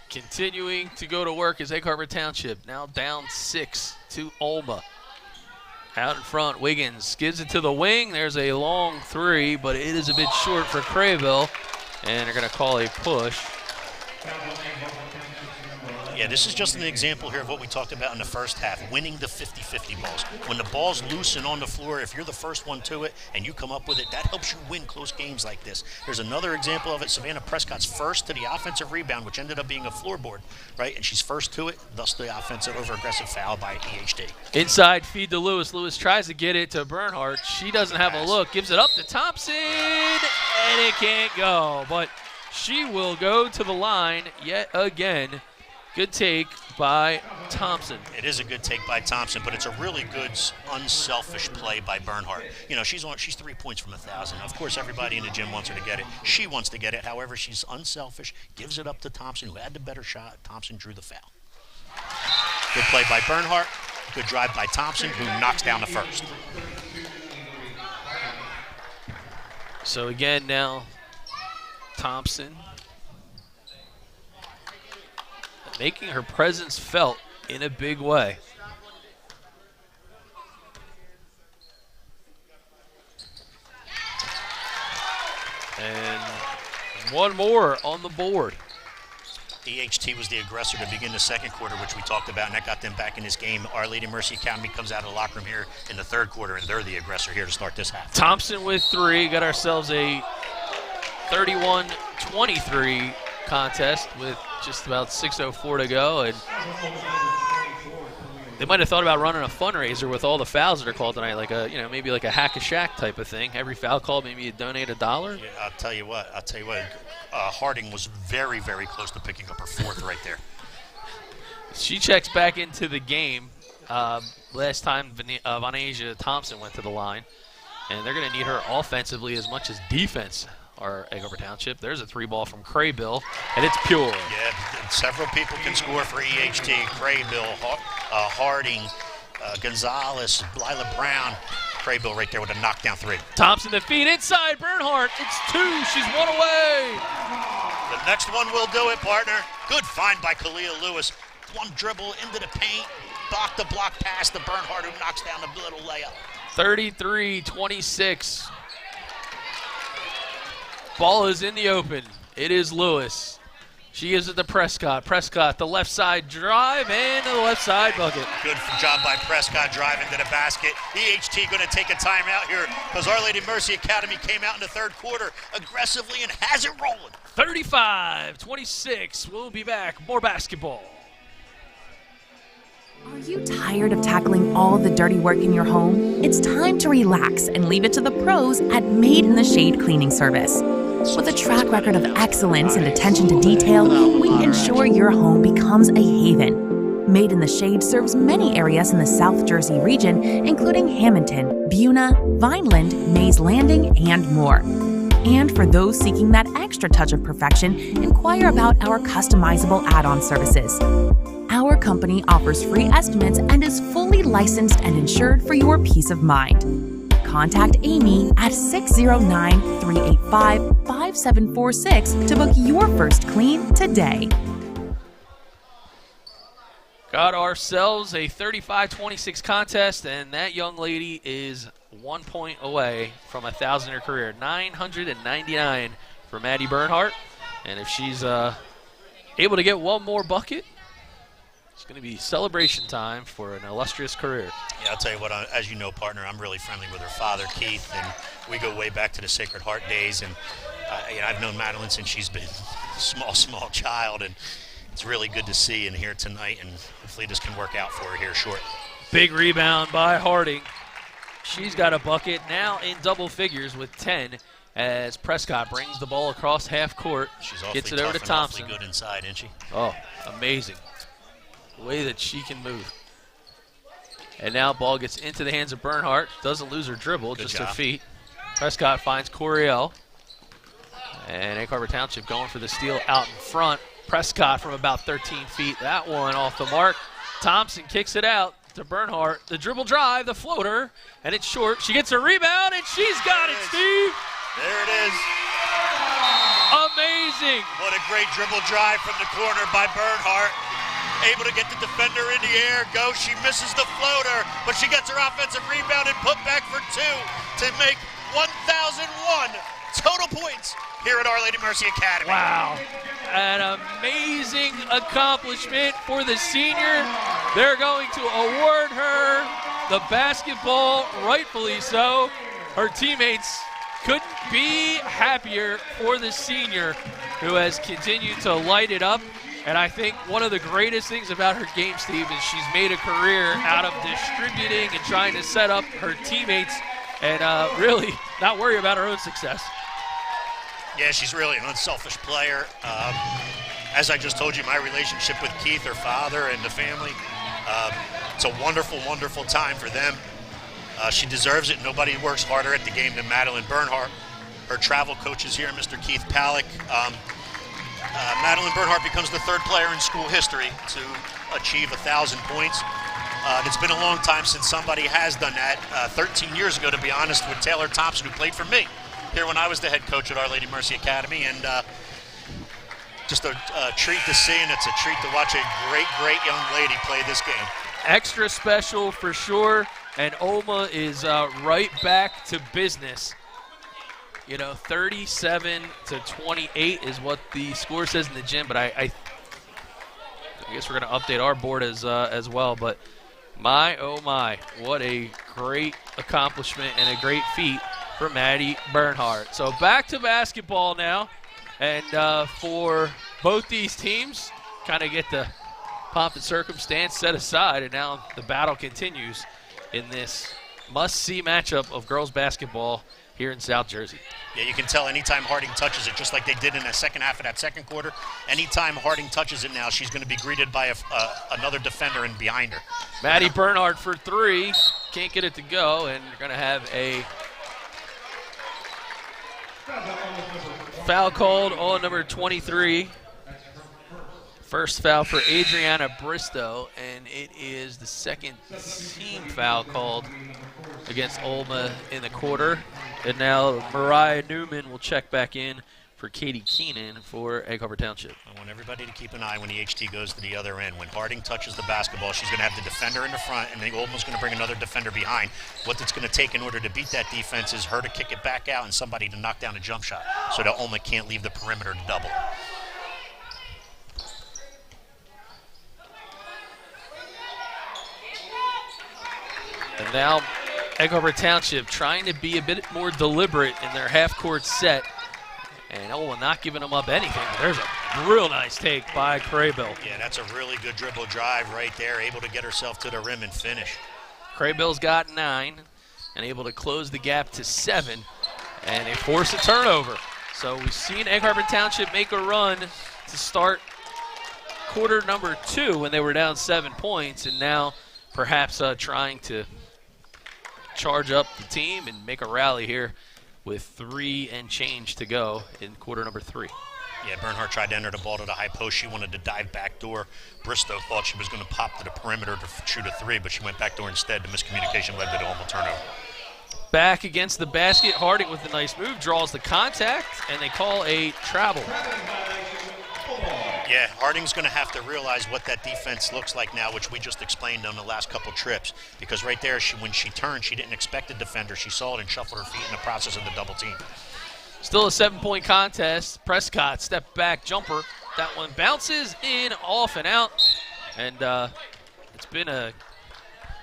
G: Continuing to go to work is Egg Harbor Township, now down 6 to OLMA. Out in front, Wiggins gives it to the wing. There's a long 3, but it is a bit short for Crayville, and they're going to call a push.
A: Yeah, this is just an example here of what we talked about in the first half, winning the 50-50 balls. When the ball's loose and on the floor, if you're the first one to it and you come up with it, that helps you win close games like this. There's another example of it. Savannah Prescott's first to the offensive rebound, which ended up being a floorboard, right? And she's first to it, thus the offensive over-aggressive foul by EHT.
G: Inside feed to Lewis. Lewis tries to get it to Bernhardt. She doesn't have a look. Gives it up to Thompson, and it can't go. But she will go to the line yet again. Good take by Thompson.
A: It is a good take by Thompson, but it's a really good, unselfish play by Bernhardt. You know, she's 3 points from 1,000. Of course, everybody in the gym wants her to get it. She wants to get it. However, she's unselfish, gives it up to Thompson, who had the better shot. Thompson drew the foul. Good play by Bernhardt. Good drive by Thompson, who knocks down the first.
G: So again now, Thompson making her presence felt in a big way. And one more on the board.
A: EHT was the aggressor to begin the second quarter, which we talked about, and that got them back in this game. Our Lady Mercy Academy comes out of the locker room here in the third quarter, and they're the aggressor here to start this half.
G: Thompson with 3. Got ourselves a 31-23 contest with just about 6:04 to go, and they might have thought about running a fundraiser with all the fouls that are called tonight, like maybe like a hack a Shack type of thing. Every foul called, maybe you donate $1.
A: Yeah, I'll tell you what. Harding was very, very close to picking up her fourth right there.
G: She checks back into the game. Last time Vanasia Thompson went to the line, and they're going to need her offensively as much as defense. Our Egg Harbor Township. There's a 3-ball from Craybill, and it's pure.
A: Yeah, several people can score for EHT. Craybill, Harding, Gonzalez, Lila Brown. Craybill right there with a knockdown 3.
G: Thompson the feed inside. Bernhardt, it's 2. She's 1 away.
A: The next one will do it, partner. Good find by Kalia Lewis. One dribble into the paint, the block pass to Bernhardt, who knocks down the little layup.
G: 33-26. Ball is in the open. It is Lewis. She gives it to Prescott. Prescott, the left side drive, and the left side bucket.
A: Good job by Prescott driving to the basket. EHT going to take a timeout here because Our Lady Mercy Academy came out in the third quarter aggressively and has it rolling.
G: 35-26. We'll be back. More basketball.
I: Are you tired of tackling all the dirty work in your home? It's time to relax and leave it to the pros at Made in the Shade Cleaning Service. With a track record of excellence and attention to detail, we ensure your home becomes a haven. Made in the Shade serves many areas in the South Jersey region, including Hamilton, Buna, Vineland, Mays Landing, and more. And for those seeking that extra touch of perfection, inquire about our customizable add-on services. Our company offers free estimates and is fully licensed and insured for your peace of mind. Contact Amy at 609-385-5746 to book your first clean today.
G: Got ourselves a 35-26 contest, and that young lady is 1 point away from 1,000 in her career. 999 for Maddie Bernhardt. And if she's able to get one more bucket, it's going to be celebration time for an illustrious career.
A: Yeah, I'll tell you what, as you know, partner, I'm really friendly with her father, Keith, and we go way back to the Sacred Heart days. And I've known Madeline since she's been a small child, and it's really good to see and hear tonight, and hopefully this can work out for her here short.
G: Big rebound by Harding. She's got a bucket now in double figures with 10 as Prescott brings the ball across half court.
A: She's awfully
G: gets it over to Thompson.
A: Awfully good inside, isn't she?
G: Oh, amazing. The way that she can move. And now ball gets into the hands of Bernhardt. Doesn't lose her dribble,
A: Good
G: just
A: job.
G: her feet. Prescott finds Coriel. And Egg Harbor Township going for the steal out in front. Prescott from about 13 feet. That one off the mark. Thompson kicks it out to Bernhardt. The dribble drive, the floater, and it's short. She gets a rebound, and she's got it, Steve.
A: There it is.
G: Amazing.
A: What a great dribble drive from the corner by Bernhardt. Able to get the defender in the air, go. She misses the floater, but she gets her offensive rebound and put back for 2 to make 1,001 total points here at Our Lady Mercy Academy.
G: Wow. An amazing accomplishment for the senior. They're going to award her the basketball, rightfully so. Her teammates couldn't be happier for the senior who has continued to light it up. And I think one of the greatest things about her game, Steve, is she's made a career out of distributing and trying to set up her teammates and really not worry about her own success.
A: Yeah, she's really an unselfish player. As I just told you, my relationship with Keith, her father, and the family, it's a wonderful, wonderful time for them. She deserves it. Nobody works harder at the game than Madeline Bernhardt. Her travel coach is here, Mr. Keith Palick. Madeline Bernhardt becomes the third player in school history to achieve 1,000 points. It's been a long time since somebody has done that. 13 years ago, to be honest, with Taylor Thompson, who played for me here when I was the head coach at Our Lady Mercy Academy. And just a treat to see, and it's a treat to watch a great, great young lady play this game.
G: Extra special for sure, and OLMA is right back to business. 37-28 is what the score says in the gym, but I guess we're going to update our board as well. But my, oh my, what a great accomplishment and a great feat for Maddie Bernhardt. So back to basketball now, and for both these teams, kind of get the pomp and circumstance set aside, and now the battle continues in this must-see matchup of girls basketball here in South Jersey.
A: Yeah, you can tell anytime Harding touches it, just like they did in the second half of that second quarter, anytime Harding touches it now, she's going to be greeted by another defender in behind her.
G: Maddie Bernhardt for three. Can't get it to go, and you're going to have a foul called on number 23. First foul for Adriana Bristow, and it is the second team foul called against OLMA in the quarter. And now Mariah Newman will check back in for Katie Keenan for Egg Harbor Township.
A: I want everybody to keep an eye when the HT goes to the other end. When Harding touches the basketball, she's going to have the defender in the front, and then OLMA's going to bring another defender behind. What it's going to take in order to beat that defense is her to kick it back out and somebody to knock down a jump shot so that OLMA can't leave the perimeter to double.
G: And now Egg Harbor Township trying to be a bit more deliberate in their half-court set. And OLMA not giving them up anything. But there's a real nice take by Craybill.
A: Yeah, that's a really good dribble drive right there, able to get herself to the rim and finish.
G: Craybill's got 9 and able to close the gap to 7. And they force a turnover. So we've seen Egg Harbor Township make a run to start quarter number 2 when they were down 7 points. And now perhaps trying to charge up the team and make a rally here with 3 and change to go in quarter number 3.
A: Yeah, Bernhardt tried to enter the ball to the high post. She wanted to dive back door. Bristow thought she was going to pop to the perimeter to shoot a 3, but she went back door instead. The miscommunication led to the OLMA turnover.
G: Back against the basket, Harding with a nice move, draws the contact, and they call a travel.
A: Yeah, Harding's going to have to realize what that defense looks like now, which we just explained on the last couple trips. Because right there, when she turned, she didn't expect the defender. She saw it and shuffled her feet in the process of the double team.
G: Still a 7-point contest. Prescott, step back jumper. That one bounces in, off and out. And it's been a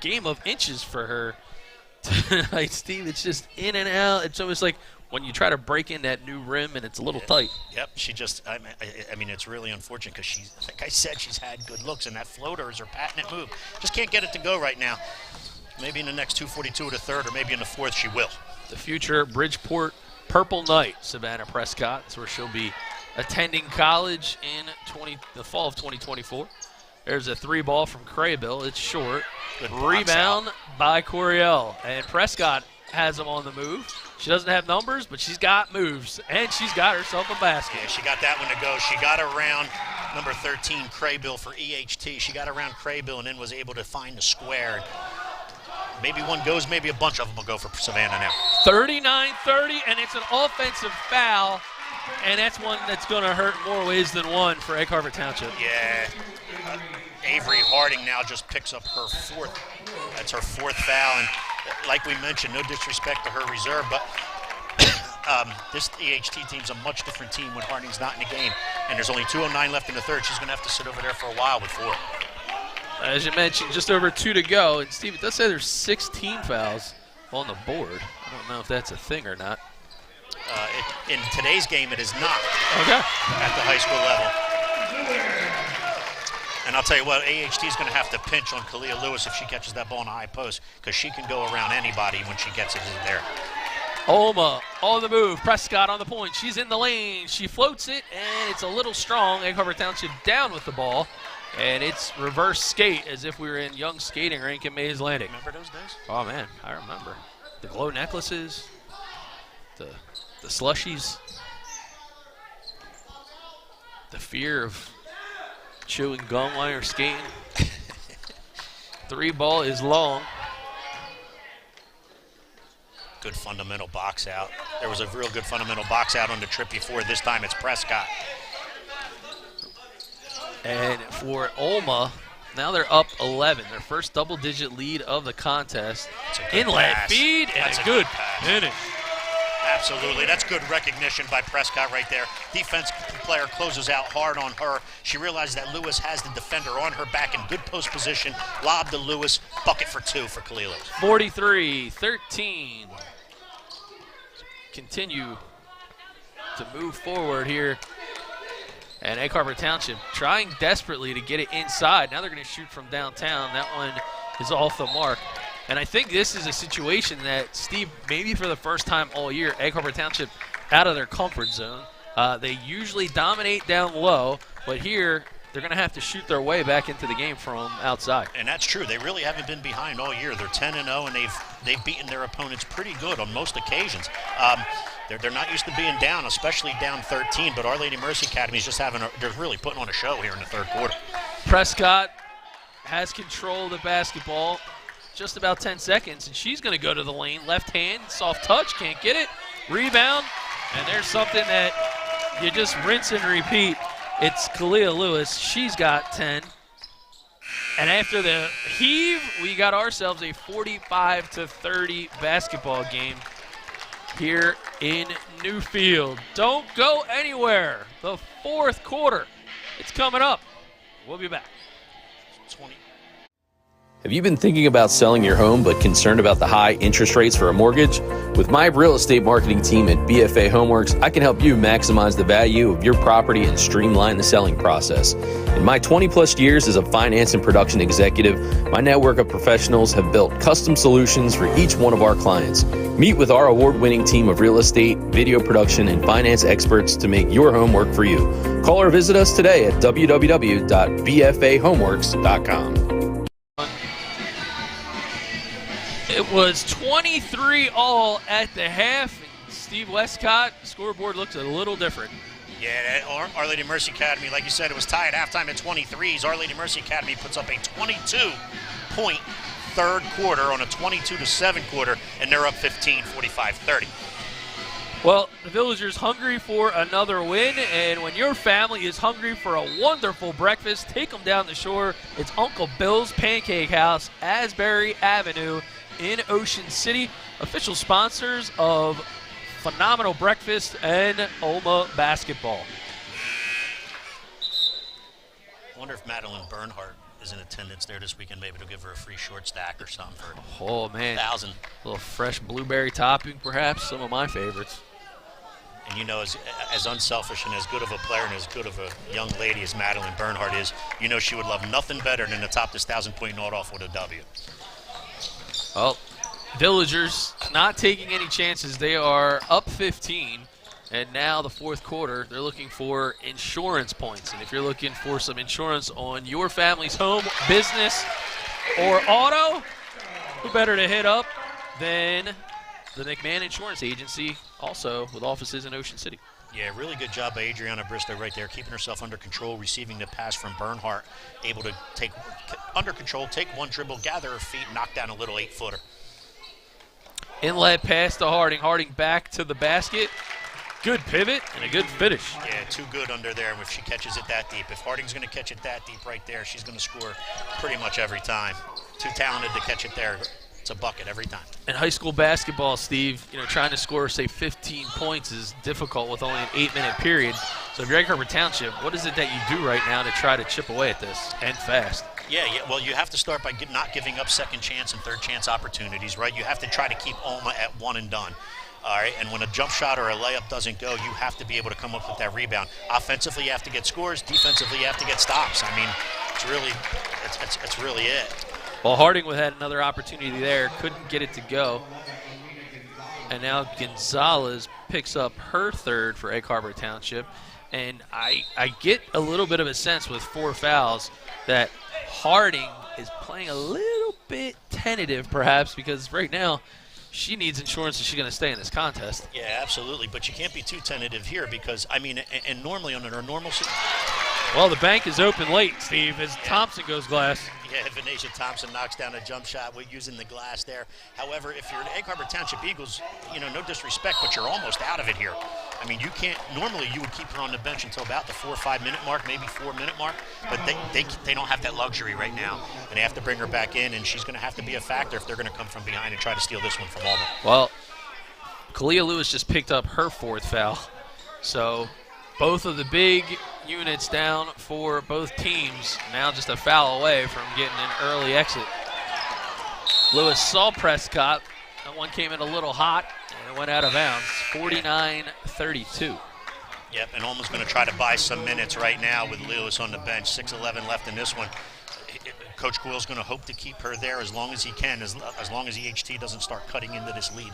G: game of inches for her tonight, Steve. It's just in and out. It's almost like when you try to break in that new rim and it's a little tight.
A: Yep, she just, I mean, it's really unfortunate because she's, like I said, she's had good looks, and that floater is her patented move. Just can't get it to go right now. Maybe in the next 2:42 of the third, or maybe in the fourth, she will.
G: The future Bridgeport Purple Knight, Savannah Prescott. That's where she'll be attending college in the fall of 2024. There's a 3 ball from Craybill. It's short.
A: Good
G: rebound by Coriel. And Prescott has them on the move. She doesn't have numbers, but she's got moves, and she's got herself a basket.
A: Yeah, she got that one to go. She got around number 13, Craybill, for EHT. She got around Craybill and then was able to find the square. Maybe one goes, maybe a bunch of them will go for Savannah now.
G: 39-30, and it's an offensive foul, and that's one that's going to hurt more ways than one for Egg Harbor Township.
A: Yeah. Avery Harding now just picks up her 4th. That's her 4th foul, and like we mentioned, no disrespect to her reserve, but
D: this EHT team's a much different team when Harding's not in the game, and there's only 2:09 left in the third. She's going to have to sit over there for a while with 4.
G: As you mentioned, just over 2 to go. And, Steve, it does say there's 6 team fouls on the board. I don't know if that's a thing or not.
D: In today's game, it is not.
G: Okay.
D: At the high school level. And I'll tell you what, AHT is going to have to pinch on Kalia Lewis if she catches that ball in the high post, because she can go around anybody when she gets it in there.
G: OLMA on the move. Prescott on the point. She's in the lane. She floats it, and it's a little strong. Egg Harbor Township down with the ball. And it's reverse skate as if we were in young skating rink in Mays Landing.
D: Remember those days?
G: Oh, man, I remember. The glow necklaces, the slushies, the fear of chewing gum while you're skating. 3 ball is long.
D: Good fundamental box out. There was a real good fundamental box out on the trip before. This time it's Prescott.
G: And for OLMA, now they're up 11. Their first double-digit lead of the contest. Inlet feed and a good finish.
D: Absolutely. That's good recognition by Prescott right there. Defense player closes out hard on her. She realizes that Lewis has the defender on her back in good post position. Lob to Lewis. Bucket for 2 for Kalila.
G: 43-13. Continue to move forward here. And Egg Harbor Township trying desperately to get it inside. Now they're going to shoot from downtown. That one is off the mark. And I think this is a situation that, Steve, maybe for the first time all year, Egg Harbor Township out of their comfort zone. They usually dominate down low, but here they're going to have to shoot their way back into the game from outside.
D: And that's true. They really haven't been behind all year. They're 10-0, and they've beaten their opponents pretty good on most occasions. They're not used to being down, especially down 13, but Our Lady Mercy Academy is just they're really putting on a show here in the third quarter.
G: Prescott has control of the basketball. Just about 10 seconds, and she's going to go to the lane. Left hand, soft touch, can't get it. Rebound, and there's something that you just rinse and repeat. It's Kalia Lewis. She's got 10. And after the heave, we got ourselves a 45-30 basketball game here in Newfield. Don't go anywhere. The fourth quarter, it's coming up. We'll be back.
D: 20.
E: Have you been thinking about selling your home but concerned about the high interest rates for a mortgage? With my real estate marketing team at BFA Homeworks, I can help you maximize the value of your property and streamline the selling process. In my 20-plus years as a finance and production executive, my network of professionals have built custom solutions for each one of our clients. Meet with our award-winning team of real estate, video production, and finance experts to make your home work for you. Call or visit us today at www.bfahomeworks.com.
G: It was 23-all at the half. Steve Westcott, scoreboard looks a little different.
D: Yeah, Our Lady Mercy Academy, like you said, it was tied at halftime at 23s. Our Lady Mercy Academy puts up a 22-point third quarter on a 22-7 quarter, and they're up 15, 45-30.
G: Well, the Villagers hungry for another win, and when your family is hungry for a wonderful breakfast, take them down the shore. It's Uncle Bill's Pancake House, Asbury Avenue in Ocean City. Official sponsors of phenomenal breakfast and OLMA basketball.
D: I wonder if Madeline Bernhardt is in attendance there this weekend. Maybe they'll give her a free short stack or something for
G: Oh, man.
D: 1,000.
G: A little fresh blueberry topping, perhaps. Some of my favorites.
D: And you know, as unselfish and as good of a player and as good of a young lady as Madeline Bernhardt is, you know she would love nothing better than to top this 1,000-point knot off with a W.
G: Well, Villagers not taking any chances. They are up 15, and now the fourth quarter, they're looking for insurance points. And if you're looking for some insurance on your family's home, business, or auto, who better to hit up than the McMahon Insurance Agency, also with offices in Ocean City.
D: Yeah, really good job by Adriana Bristow right there, keeping herself under control, receiving the pass from Bernhardt, able to take under control, take one dribble, gather her feet, knock down a little 8-footer.
G: Inlet pass to Harding. Harding back to the basket. Good pivot and a good finish.
D: Yeah, too good under there if she catches it that deep. If Harding's going to catch it that deep right there, she's going to score pretty much every time. Too talented to catch it there. It's a bucket every time.
G: In high school basketball, Steve, trying to score, say, 15 points is difficult with only an 8-minute period. So if you're Egg Harbor Township, what is it that you do right now to try to chip away at this and fast?
D: Yeah. Well, you have to start by not giving up second chance and third chance opportunities, right? You have to try to keep OLMA at one and done. All right, and when a jump shot or a layup doesn't go, you have to be able to come up with that rebound. Offensively, you have to get scores. Defensively, you have to get stops. I mean, it's really it.
G: Well, Harding had another opportunity there, couldn't get it to go. And now Gonzalez picks up her third for Egg Harbor Township. And I get a little bit of a sense with 4 fouls that Harding is playing a little bit tentative, perhaps, because right now she needs insurance that she's going to stay in this contest.
D: Yeah, absolutely. But you can't be too tentative here because, I mean, and normally under normal
G: Well, the bank is open late, Steve, as Thompson goes glass.
D: Yeah, Venetia Thompson knocks down a jump shot. We're using the glass there. However, if you're the Egg Harbor Township Eagles, no disrespect, but you're almost out of it here. I mean, you can't, normally you would keep her on the bench until about the 4 or 5 minute mark, maybe 4 minute mark, but they don't have that luxury right now, and they have to bring her back in, and she's going to have to be a factor if they're going to come from behind and try to steal this one from OLMA.
G: Well, Kalia Lewis just picked up her 4th foul, so both of the big units down for both teams, now just a foul away from getting an early exit. Lewis saw Prescott. That one came in a little hot, and it went out of bounds, 49-32.
D: Yep, and OLMA's going to try to buy some minutes right now with Lewis on the bench, 6:11 left in this one. Coach Quill's going to hope to keep her there as long as he can, as long as EHT doesn't start cutting into this lead.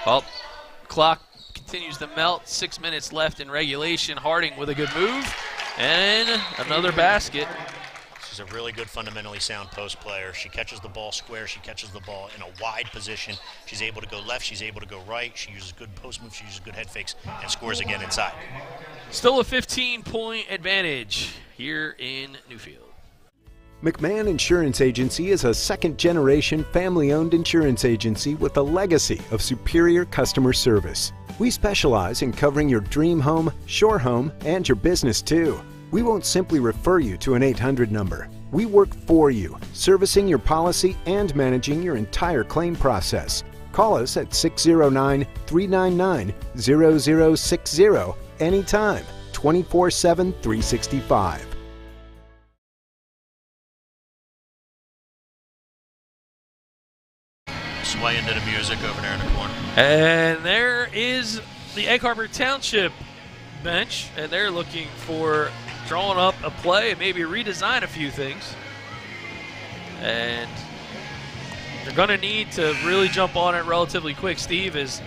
G: Well, clock continues to melt. 6 minutes left in regulation. Harding with a good move and another basket.
D: She's a really good, fundamentally sound post player. She catches the ball square. She catches the ball in a wide position. She's able to go left. She's able to go right. She uses good post moves. She uses good head fakes and scores again inside.
G: Still a 15-point advantage here in Newfield.
F: McMahon Insurance Agency is a second-generation family-owned insurance agency with a legacy of superior customer service. We specialize in covering your dream home, shore home, and your business too. We won't simply refer you to an 800 number. We work for you, servicing your policy and managing your entire claim process. Call us at 609-399-0060 anytime, 24/7, 365.
D: Sway into the music over there in the corner.
G: And there is the Egg Harbor Township bench, and they're looking for drawing up a play and maybe redesign a few things. And they're going to need to really jump on it relatively quick, Steve, as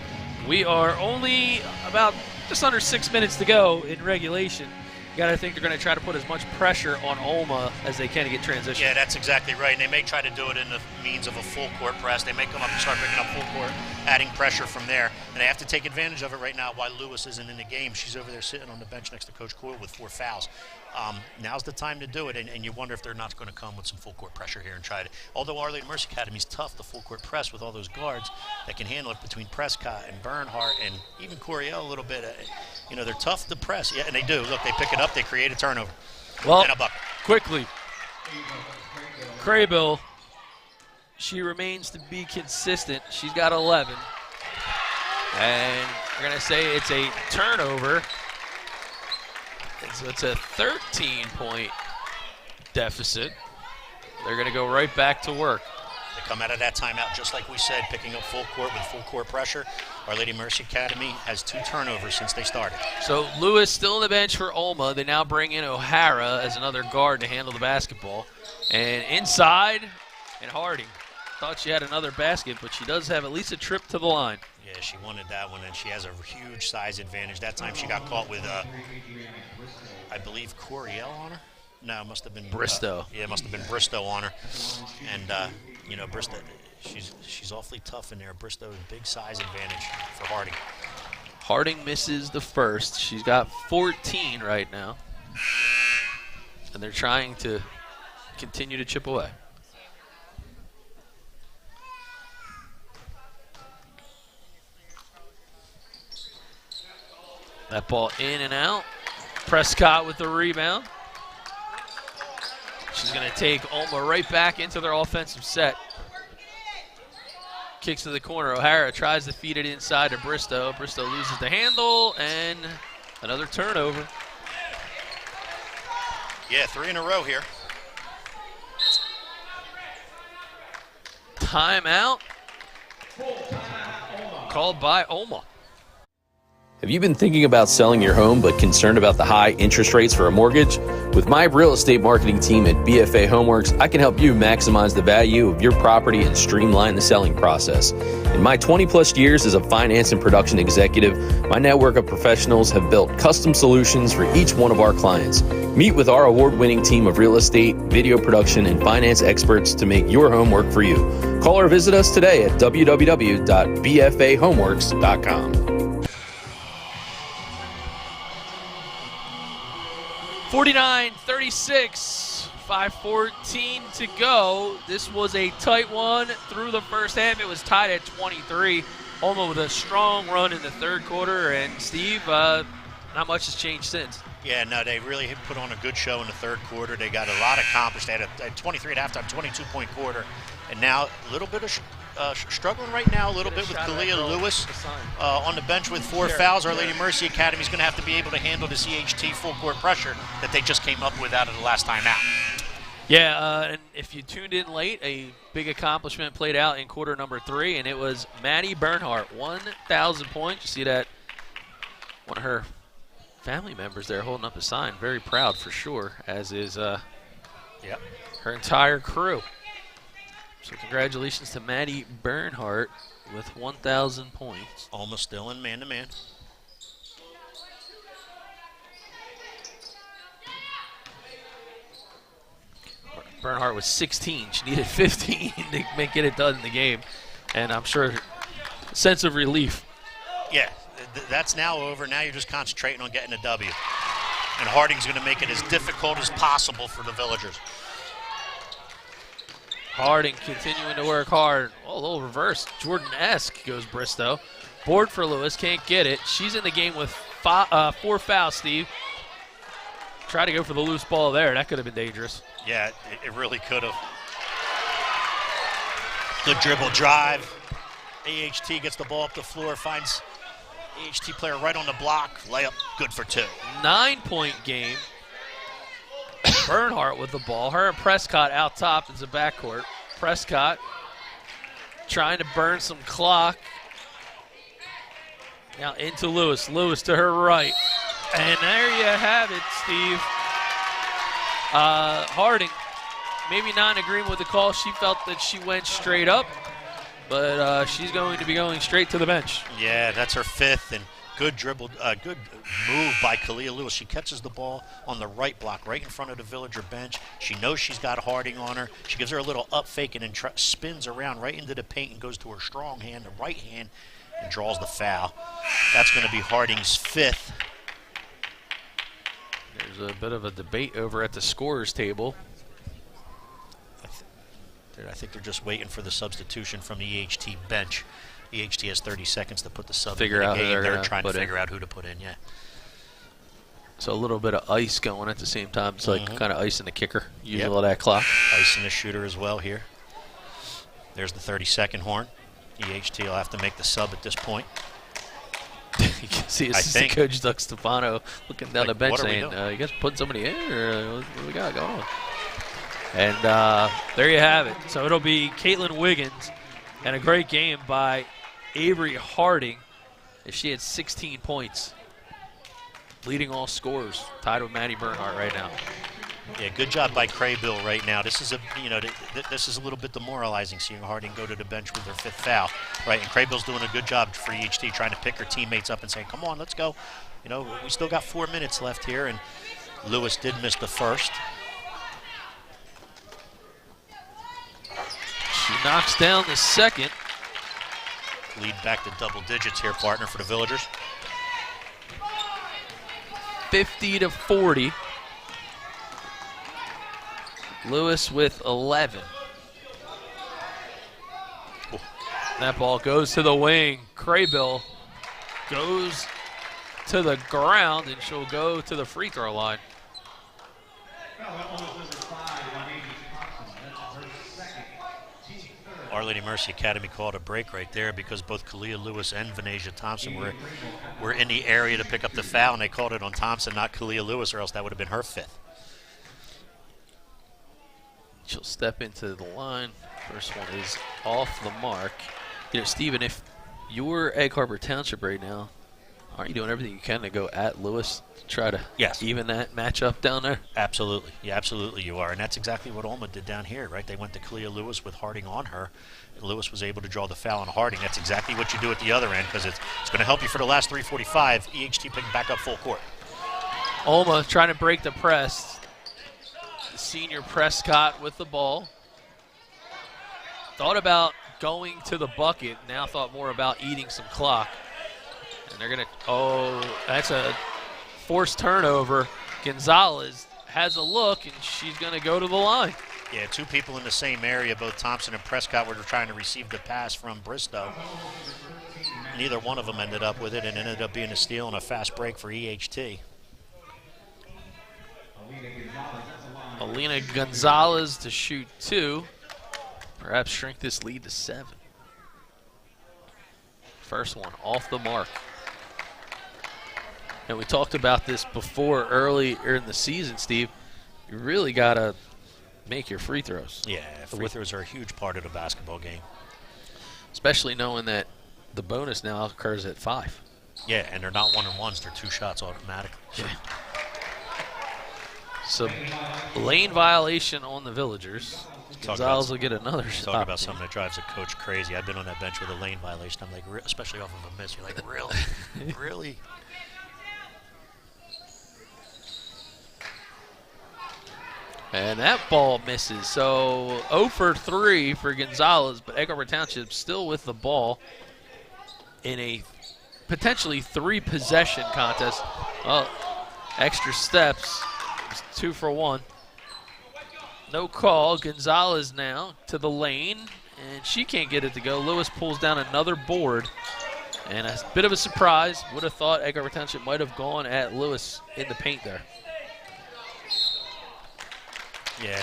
G: we are only about just under 6 minutes to go in regulation. You got to think they're going to try to put as much pressure on OLMA as they can to get transition.
D: Yeah, that's exactly right. And they may try to do it in the means of a full court press. They may come up and start picking up full court, adding pressure from there. And they have to take advantage of it right now while Lewis isn't in the game. She's over there sitting on the bench next to Coach Coyle with 4 fouls. Now's the time to do it, and you wonder if they're not going to come with some full court pressure here and try to. Although Our Lady Mercy Academy's tough, the full court press with all those guards that can handle it between Prescott and Bernhardt and even Coriel a little bit. They're tough to press. Yeah, and they do. Look, they pick it up, they create a turnover.
G: Well,
D: and a bucket.
G: Quickly, Craybill, she remains to be consistent. She's got 11. And we're going to say it's a turnover. So it's a 13-point deficit. They're going to go right back to work.
D: They come out of that timeout, just like we said, picking up full court with full court pressure. Our Lady Mercy Academy has 2 turnovers since they started.
G: So Lewis still on the bench for OLMA. They now bring in O'Hara as another guard to handle the basketball. And inside, and Harding. Thought she had another basket, but she does have at least a trip to the line.
D: Yeah, she wanted that one, and she has a huge size advantage. That time she got caught with, I believe, Coriel on her. No, it must have been
G: Bristow.
D: It must have been Bristow on her. And, Bristow, she's awfully tough in there. Bristow, big size advantage for Harding.
G: Harding misses the first. She's got 14 right now. And they're trying to continue to chip away. That ball in and out. Prescott with the rebound. She's going to take OLMA right back into their offensive set. Kicks to the corner. O'Hara tries to feed it inside to Bristow. Bristow loses the handle, and another turnover.
D: Yeah, 3 in a row here.
G: Timeout called by OLMA.
E: Have you been thinking about selling your home but concerned about the high interest rates for a mortgage? With my real estate marketing team at BFA Homeworks, I can help you maximize the value of your property and streamline the selling process. In my 20-plus years as a finance and production executive, my network of professionals have built custom solutions for each one of our clients. Meet with our award-winning team of real estate, video production, and finance experts to make your home work for you. Call or visit us today at www.bfahomeworks.com.
G: 49-36, 5:14 to go. This was a tight one through the first half. It was tied at 23. OLMA with a strong run in the third quarter. And Steve, not much has changed since.
D: Yeah, no, they really put on a good show in the third quarter. They got a lot accomplished. They had a 23 at halftime, 22-point quarter. And now a little bit of struggling right now, a little bit with Kalia Lewis on the bench with 4 fouls. Our Lady Mercy Academy is going to have to be able to handle the CHT full court pressure that they just came up with out of the last time out.
G: Yeah, and if you tuned in late, a big accomplishment played out in quarter number 3, and it was Maddie Bernhardt, 1,000 points. You see that one of her family members there holding up a sign. Very proud for sure, as is her entire crew. So congratulations to Maddie Bernhardt with 1,000 points.
D: Almost still in man-to-man.
G: Bernhardt was 16. She needed 15 to get it done in the game. And I'm sure a sense of relief.
D: Yeah, that's now over. Now you're just concentrating on getting a W. And Harding's going to make it as difficult as possible for the Villagers.
G: Harding continuing to work hard. Oh, a little reverse. Jordan-esque goes Bristow. Board for Lewis. Can't get it. She's in the game with 4 fouls, Steve. Try to go for the loose ball there. That could have been dangerous.
D: Yeah, it really could have. Good dribble drive. AHT gets the ball up the floor, finds AHT player right on the block. Layup, good for 2.
G: 9-point game. Bernhardt with the ball. Her and Prescott out top is the backcourt. Prescott trying to burn some clock. Now into Lewis. Lewis to her right. And there you have it, Steve. Harding, maybe not in agreement with the call. She felt that she went straight up, but she's going to be going straight to the bench.
D: Yeah, that's her 5th, and good dribble, good move by Kalia Lewis. She catches the ball on the right block, right in front of the Villager bench. She knows she's got Harding on her. She gives her a little up fake and then spins around right into the paint and goes to her strong hand, the right hand, and draws the foul. That's going to be Harding's 5th.
G: There's a bit of a debate over at the scorers table.
D: I think they're just waiting for the substitution from the EHT bench. EHT has 30 seconds to put the sub in the game. They're trying to figure out who to put in, yeah.
G: So a little bit of ice going at the same time. It's like kind of ice in the kicker, usual of that clock.
D: Ice in the shooter as well here. There's the 30-second horn. EHT will have to make the sub at this point.
G: You can see assistant coach Doug Stefano looking down the bench saying, you guys putting somebody in, or what do we got going on? And there you have it. So it'll be Caitlin Wiggins and a great game by Avery Harding as she had 16 points, leading all scorers, tied with Maddie Bernhardt right now.
D: Yeah, good job by Craybill right now. This is this is a little bit demoralizing seeing Harding go to the bench with her 5th foul, right? And Craybill's doing a good job for EHT, trying to pick her teammates up and saying, "Come on, let's go." You know, we still got 4 minutes left here, and Lewis did miss the first.
G: She knocks down the second.
D: Lead back to double digits here, partner, for the Villagers.
G: 50-40. Lewis with 11.
D: Ooh.
G: That ball goes to the wing. Craybill goes to the ground, and she'll go to the free throw line.
D: Our Lady Mercy Academy called a break right there because both Kalia Lewis and Venetia Thompson were in the area to pick up the foul, and they called it on Thompson, not Kalia Lewis, or else that would have been her 5th.
G: She'll step into the line. First one is off the mark. You know, Steven, if you're Egg Harbor Township right now, aren't you doing everything you can to go at Lewis to try to even that matchup down there?
D: Absolutely. Yeah, absolutely you are. And that's exactly what OLMA did down here, right? They went to Kalia Lewis with Harding on her. Lewis was able to draw the foul on Harding. That's exactly what you do at the other end because it's going to help you for the last 3:45. EHT picking back up full court.
G: OLMA trying to break the press. The senior Prescott with the ball. Thought about going to the bucket, now thought more about eating some clock. And they're going to, that's a forced turnover. Gonzalez has a look, and she's going to go to the line.
D: Yeah, 2 people in the same area, both Thompson and Prescott, were trying to receive the pass from Bristow. Neither one of them ended up with it, and ended up being a steal and a fast break for EHT.
G: Alina Gonzalez to shoot 2. Perhaps shrink this lead to 7. First one off the mark. And we talked about this before earlier in the season, Steve. You really got to make your free throws.
D: Yeah, free throws are a huge part of the basketball game.
G: Especially knowing that the bonus now occurs at 5.
D: Yeah, and they're not 1-and-1s. They're 2 shots automatically.
G: Yeah. So, lane violation on the Villagers. Gonzalez will get another shot.
D: Talk about something that drives a coach crazy. I've been on that bench with a lane violation. I'm like, especially off of a miss. You're like, really? Really?
G: And that ball misses. So 0 for 3 for Gonzalez, but Egg Harbor Township still with the ball in a potentially 3-possession contest. Oh, extra steps. It's 2 for 1. No call. Gonzalez now to the lane, and she can't get it to go. Lewis pulls down another board, and a bit of a surprise. Would have thought Egg Harbor Township might have gone at Lewis in the paint there.
D: Yeah.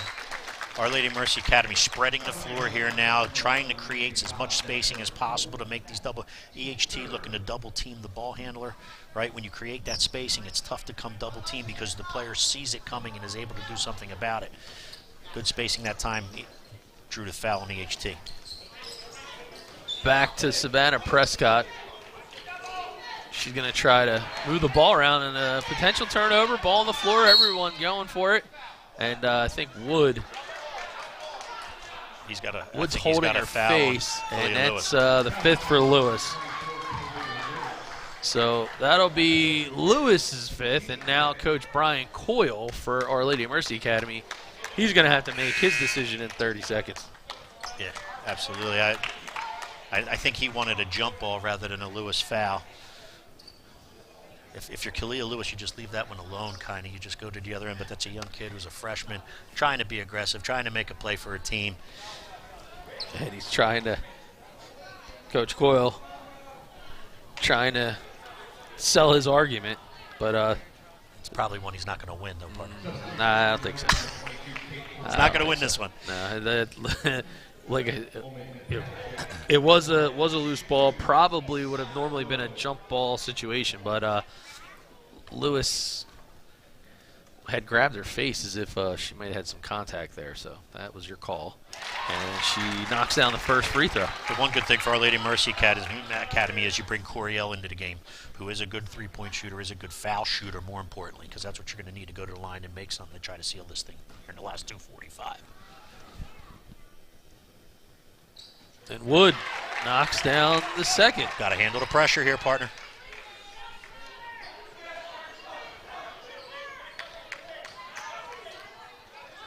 D: Our Lady Mercy Academy spreading the floor here now, trying to create as much spacing as possible to make these double. EHT looking to double team the ball handler, right? When you create that spacing, it's tough to come double team because the player sees it coming and is able to do something about it. Good spacing that time. Drew the foul on EHT.
G: Back to Savannah Prescott. She's going to try to move the ball around, and a potential turnover. Ball on the floor, everyone going for it. And I think Wood. Wood's holding her face, and that's the 5th for Lewis. So that'll be Lewis's 5th, and now Coach Brian Coyle for Our Lady of Mercy Academy. He's going to have to make his decision in 30 seconds.
D: Yeah, absolutely. I think he wanted a jump ball rather than a Lewis foul. If you're Kalia Lewis, you just leave that one alone, kind of. You just go to the other end, but that's a young kid who's a freshman, trying to be aggressive, trying to make a play for a team.
G: And he's trying to, Coach Coyle, trying to sell his argument, but
D: it's probably one he's not going to win, though, partner.
G: Nah, I don't think so.
D: He's not going to win this one.
G: No, it was a loose ball. Probably would have normally been a jump ball situation, but Lewis had grabbed her face as if she might have had some contact there. So that was your call, and she knocks down the first free throw.
D: The one good thing for Our Lady Mercy Academy is you bring Coriel into the game, who is a good three-point shooter, is a good foul shooter, more importantly, because that's what you're going to need to go to the line and make something to try to seal this thing in the last 2:45.
G: And Wood knocks down the second.
D: Got to handle the pressure here, partner.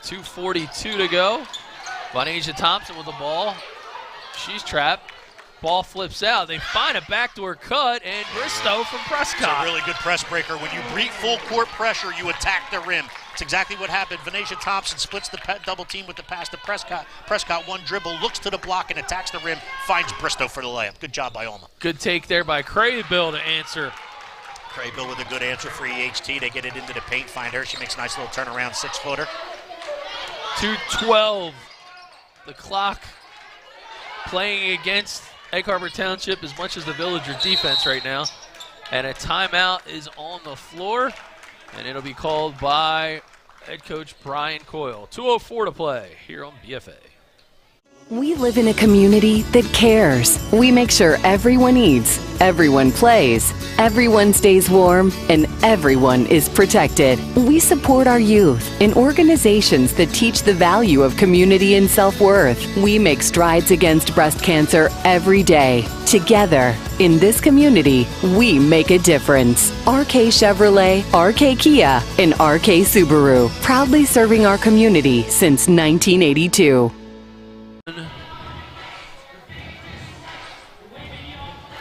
G: .242 to go. Venetia Thompson with the ball. She's trapped. Ball flips out. They find a backdoor cut, and Bristow from Prescott.
D: It's a really good press breaker. When you beat full court pressure, you attack the rim. It's exactly what happened. Venetia Thompson splits the double team with the pass to Prescott. Prescott one dribble, looks to the block and attacks the rim, finds Bristow for the layup. Good job by OLMA.
G: Good take there by Craybill to answer.
D: Craybill with a good answer for EHT. They get it into the paint, find her. She makes a nice little turnaround 6-footer.
G: 2:12. The clock playing against Egg Harbor Township as much as the Villager defense right now. And a timeout is on the floor, and it'll be called by head coach Brian Coyle. 2:04 to play here on BFA.
H: We live in a community that cares. We make sure everyone eats, everyone plays, everyone stays warm, and everyone is protected. We support our youth in organizations that teach the value of community and self-worth. We make strides against breast cancer every day. Together, in this community, we make a difference. RK Chevrolet, RK Kia, and RK Subaru, proudly serving our community since 1982.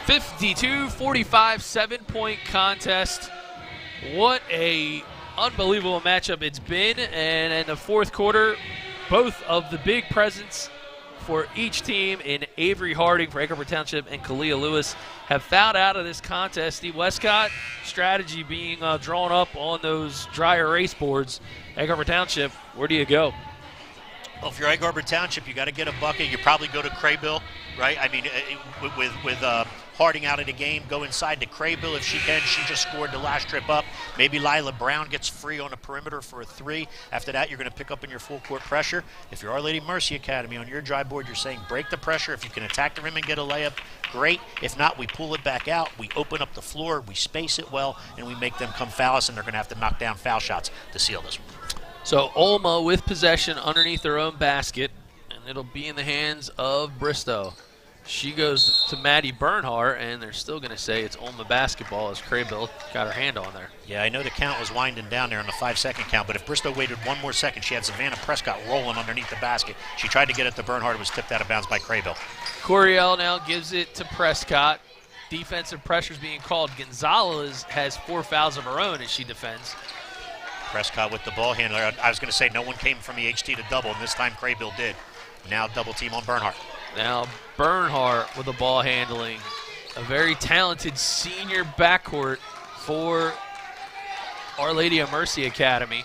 G: 52-45, 7-point contest. What a unbelievable matchup it's been. And in the fourth quarter, both of the big presents for each team in Avery Harding for Egg Harbor Township and Kalia Lewis have fouled out of this contest. Steve Westcott, strategy being drawn up on those dry erase boards. Egg Harbor Township, where do you go?
D: Well, if you're Egg Harbor Township, you got to get a bucket. You probably go to Craybill, right? I mean, with Harding out of the game, go inside to Craybill if she can. She just scored the last trip up. Maybe Lila Brown gets free on the perimeter for a 3. After that, you're going to pick up in your full court pressure. If you're Our Lady Mercy Academy, on your drive board, you're saying break the pressure. If you can attack the rim and get a layup, great. If not, we pull it back out. We open up the floor. We space it well, and we make them come foul us, and they're going to have to knock down foul shots to seal this one.
G: So OLMA with possession underneath their own basket, and it'll be in the hands of Bristow. She goes to Maddie Bernhardt, and they're still going to say it's OLMA basketball as Craybill got her hand on there.
D: Yeah, I know the count was winding down there on the 5-second count, but if Bristow waited one more second, she had Savannah Prescott rolling underneath the basket. She tried to get it to Bernhardt. It was tipped out of bounds by Craybill.
G: Coriel now gives it to Prescott. Defensive pressures being called. Gonzalez has 4 fouls of her own as she defends.
D: Prescott with the ball handler. I was going to say no one came from EHT to double, and this time Craybill did. Now double team on Bernhardt.
G: Now Bernhardt with the ball handling. A very talented senior backcourt for Our Lady of Mercy Academy.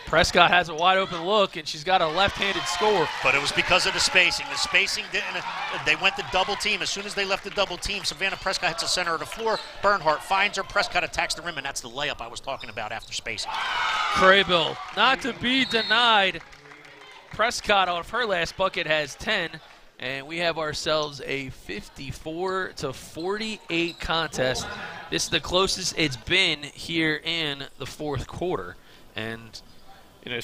G: Prescott has a wide open look, and she's got a left-handed score.
D: But it was because of the spacing. The spacing didn't. They went to double team. As soon as they left the double team, Savannah Prescott hits the center of the floor. Bernhardt finds her. Prescott attacks the rim, and that's the layup I was talking about after spacing.
G: Craybill, not to be denied. Prescott off her last bucket has 10, and we have ourselves a 54-48 contest. This is the closest it's been here in the fourth quarter, and you know,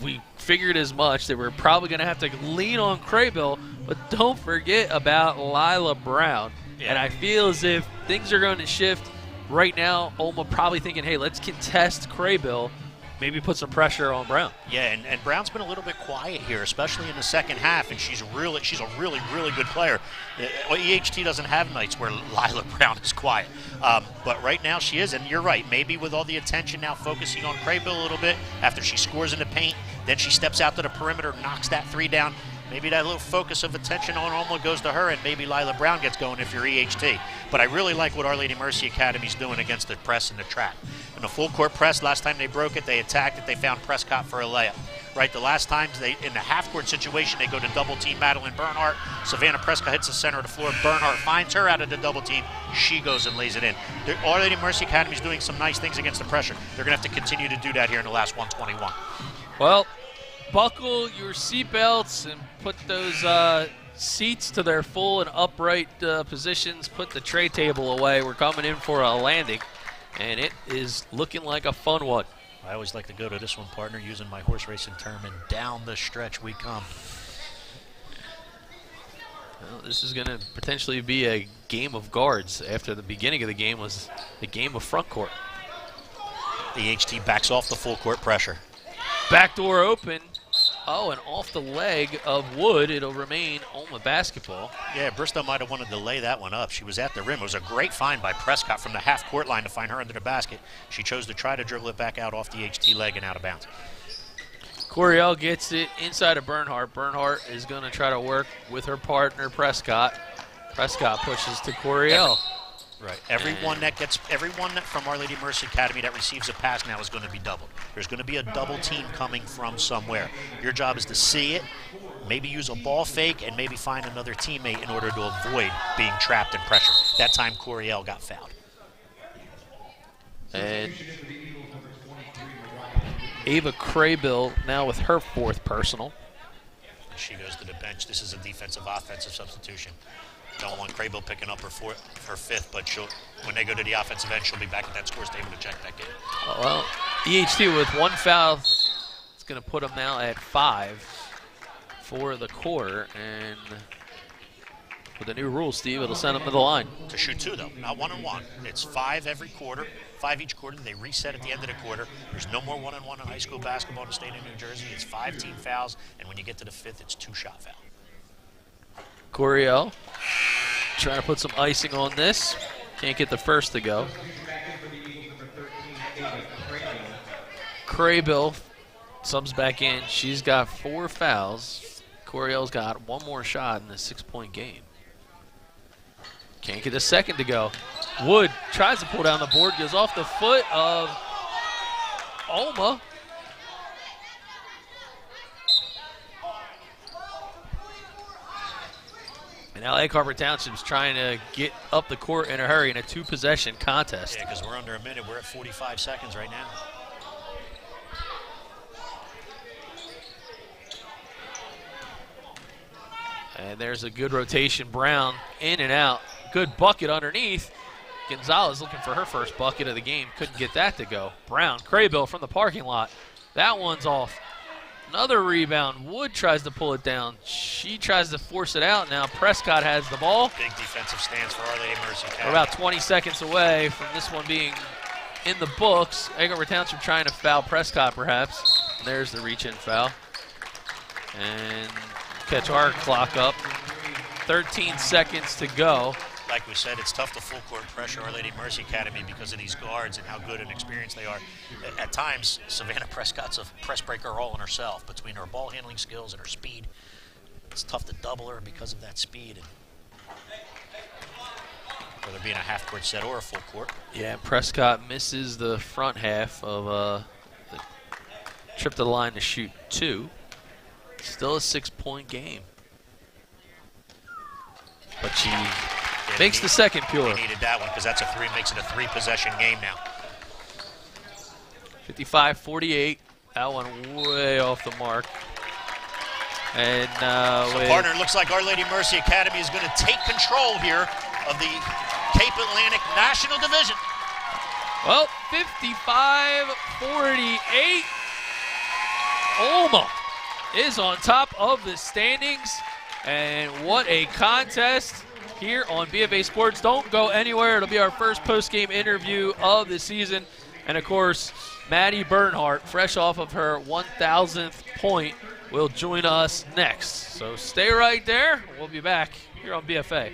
G: we figured as much that we're probably going to have to lean on Craybill, but don't forget about Lila Brown. Yeah. And I feel as if things are going to shift right now. OLMA probably thinking, hey, let's contest Craybill. Maybe put some pressure on Brown.
D: Yeah, and Brown's been a little bit quiet here, especially in the second half, and she's a really good player. EHT doesn't have nights where Lila Brown is quiet, but right now she is, and you're right. Maybe with all the attention now focusing on Craybill a little bit after she scores in the paint, then she steps out to the perimeter, knocks that 3 down. Maybe that little focus of attention on OLMA goes to her, and maybe Lila Brown gets going if you're EHT. But I really like what Our Lady Mercy Academy's doing against the press and the trap. In a full court press, last time they broke it, they attacked it, they found Prescott for a layup. Right, the last times in the half court situation, they go to double team Madeline Bernhardt. Savannah Prescott hits the center of the floor. Bernhardt finds her out of the double team. She goes and lays it in. Our Lady Mercy Academy's doing some nice things against the pressure. They're going to have to continue to do that here in the last 121.
G: Well, buckle your seatbelts and put those seats to their full and upright positions. Put the tray table away. We're coming in for a landing, and it is looking like a fun one.
D: I always like to go to this one, partner, using my horse racing term, and down the stretch we come.
G: Well, this is going to potentially be a game of guards after the beginning of the game was a game of front court.
D: The HT backs off the full court pressure.
G: Back door open. Oh, and off the leg of Wood, it'll remain OLMA basketball.
D: Yeah, Bristow might have wanted to lay that one up. She was at the rim. It was a great find by Prescott from the half-court line to find her under the basket. She chose to try to dribble it back out off the HT leg and out of bounds.
G: Coriel gets it inside of Bernhardt. Bernhardt is going to try to work with her partner, Prescott. Prescott pushes to Coriel.
D: Right. Everyone from Our Lady Mercy Academy that receives a pass now is going to be doubled. There's going to be a double team coming from somewhere. Your job is to see it, maybe use a ball fake, and maybe find another teammate in order to avoid being trapped in pressure. That time, Coriel got fouled.
G: And Ava Craybill now with her 4th personal.
D: She goes to the bench. This is a defensive-offensive substitution. Don't want Craybill picking up her 5th, but when they go to the offensive end, she'll be back at that scores table to check that game.
G: Well, EHT with 1 foul, it's going to put them now at 5 for the quarter. And with the new rule, Steve, it'll send them to the line.
D: To shoot 2, though, not 1-on-1. It's 5 every quarter, 5 each quarter. They reset at the end of the quarter. There's no more 1-on-1 in high school basketball in the state of New Jersey. It's 5 team fouls, and when you get to the 5th, it's 2 shot foul.
G: Coriel trying to put some icing on this. Can't get the first to go. Craybill subs back in. She's got 4 fouls. Coriel's got 1 more shot in this 6-point game. Can't get a second to go. Wood tries to pull down the board, goes off the foot of OLMA. And now Egg Harbor Township's trying to get up the court in a hurry in a 2-possession contest.
D: Yeah, because we're under a minute. We're at 45 seconds right now.
G: And there's a good rotation. Brown in and out. Good bucket underneath. Gonzalez looking for her first bucket of the game. Couldn't get that to go. Brown, Craybill from the parking lot. That one's off. Another rebound. Wood tries to pull it down. She tries to force it out. Now Prescott has the ball.
D: Big defensive stance for Our Lady Mercy Academy.
G: We're about 20 seconds away from this one being in the books. Egg Harbor Township trying to foul Prescott perhaps. And there's the reach-in foul. And catch our clock up. 13 seconds to go.
D: Like we said, it's tough to full court pressure Our Lady Mercy Academy because of these guards and how good and experienced they are. At times, Savannah Prescott's a press breaker all on herself between her ball handling skills and her speed. It's tough to double her because of that speed. And whether it being a half-court set or a full court.
G: Yeah, Prescott misses the front half of the trip to the line to shoot 2. Still a 6-point game. But she makes the second pure.
D: He needed that one because that's a 3, makes it a 3-possession game now.
G: 55-48. That one way off the mark. And
D: so partner, it looks like Our Lady Mercy Academy is going to take control here of the Cape Atlantic National Division.
G: Well, 55-48. OLMA is on top of the standings. And what a contest here on BFA Sports. Don't go anywhere. It'll be our first post-game interview of the season. And, of course, Maddie Bernhardt, fresh off of her 1,000th point, will join us next. So stay right there. We'll be back here on BFA.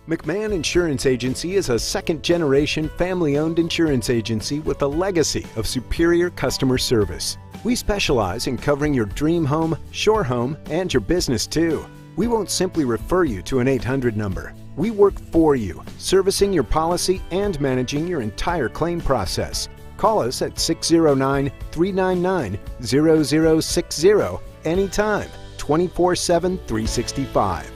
F: McMahon Insurance Agency is a second-generation family-owned insurance agency with a legacy of superior customer service. We specialize in covering your dream home, shore home, and your business too. We won't simply refer you to an 800 number. We work for you, servicing your policy and managing your entire claim process. Call us at 609-399-0060 anytime, 24/7, 365.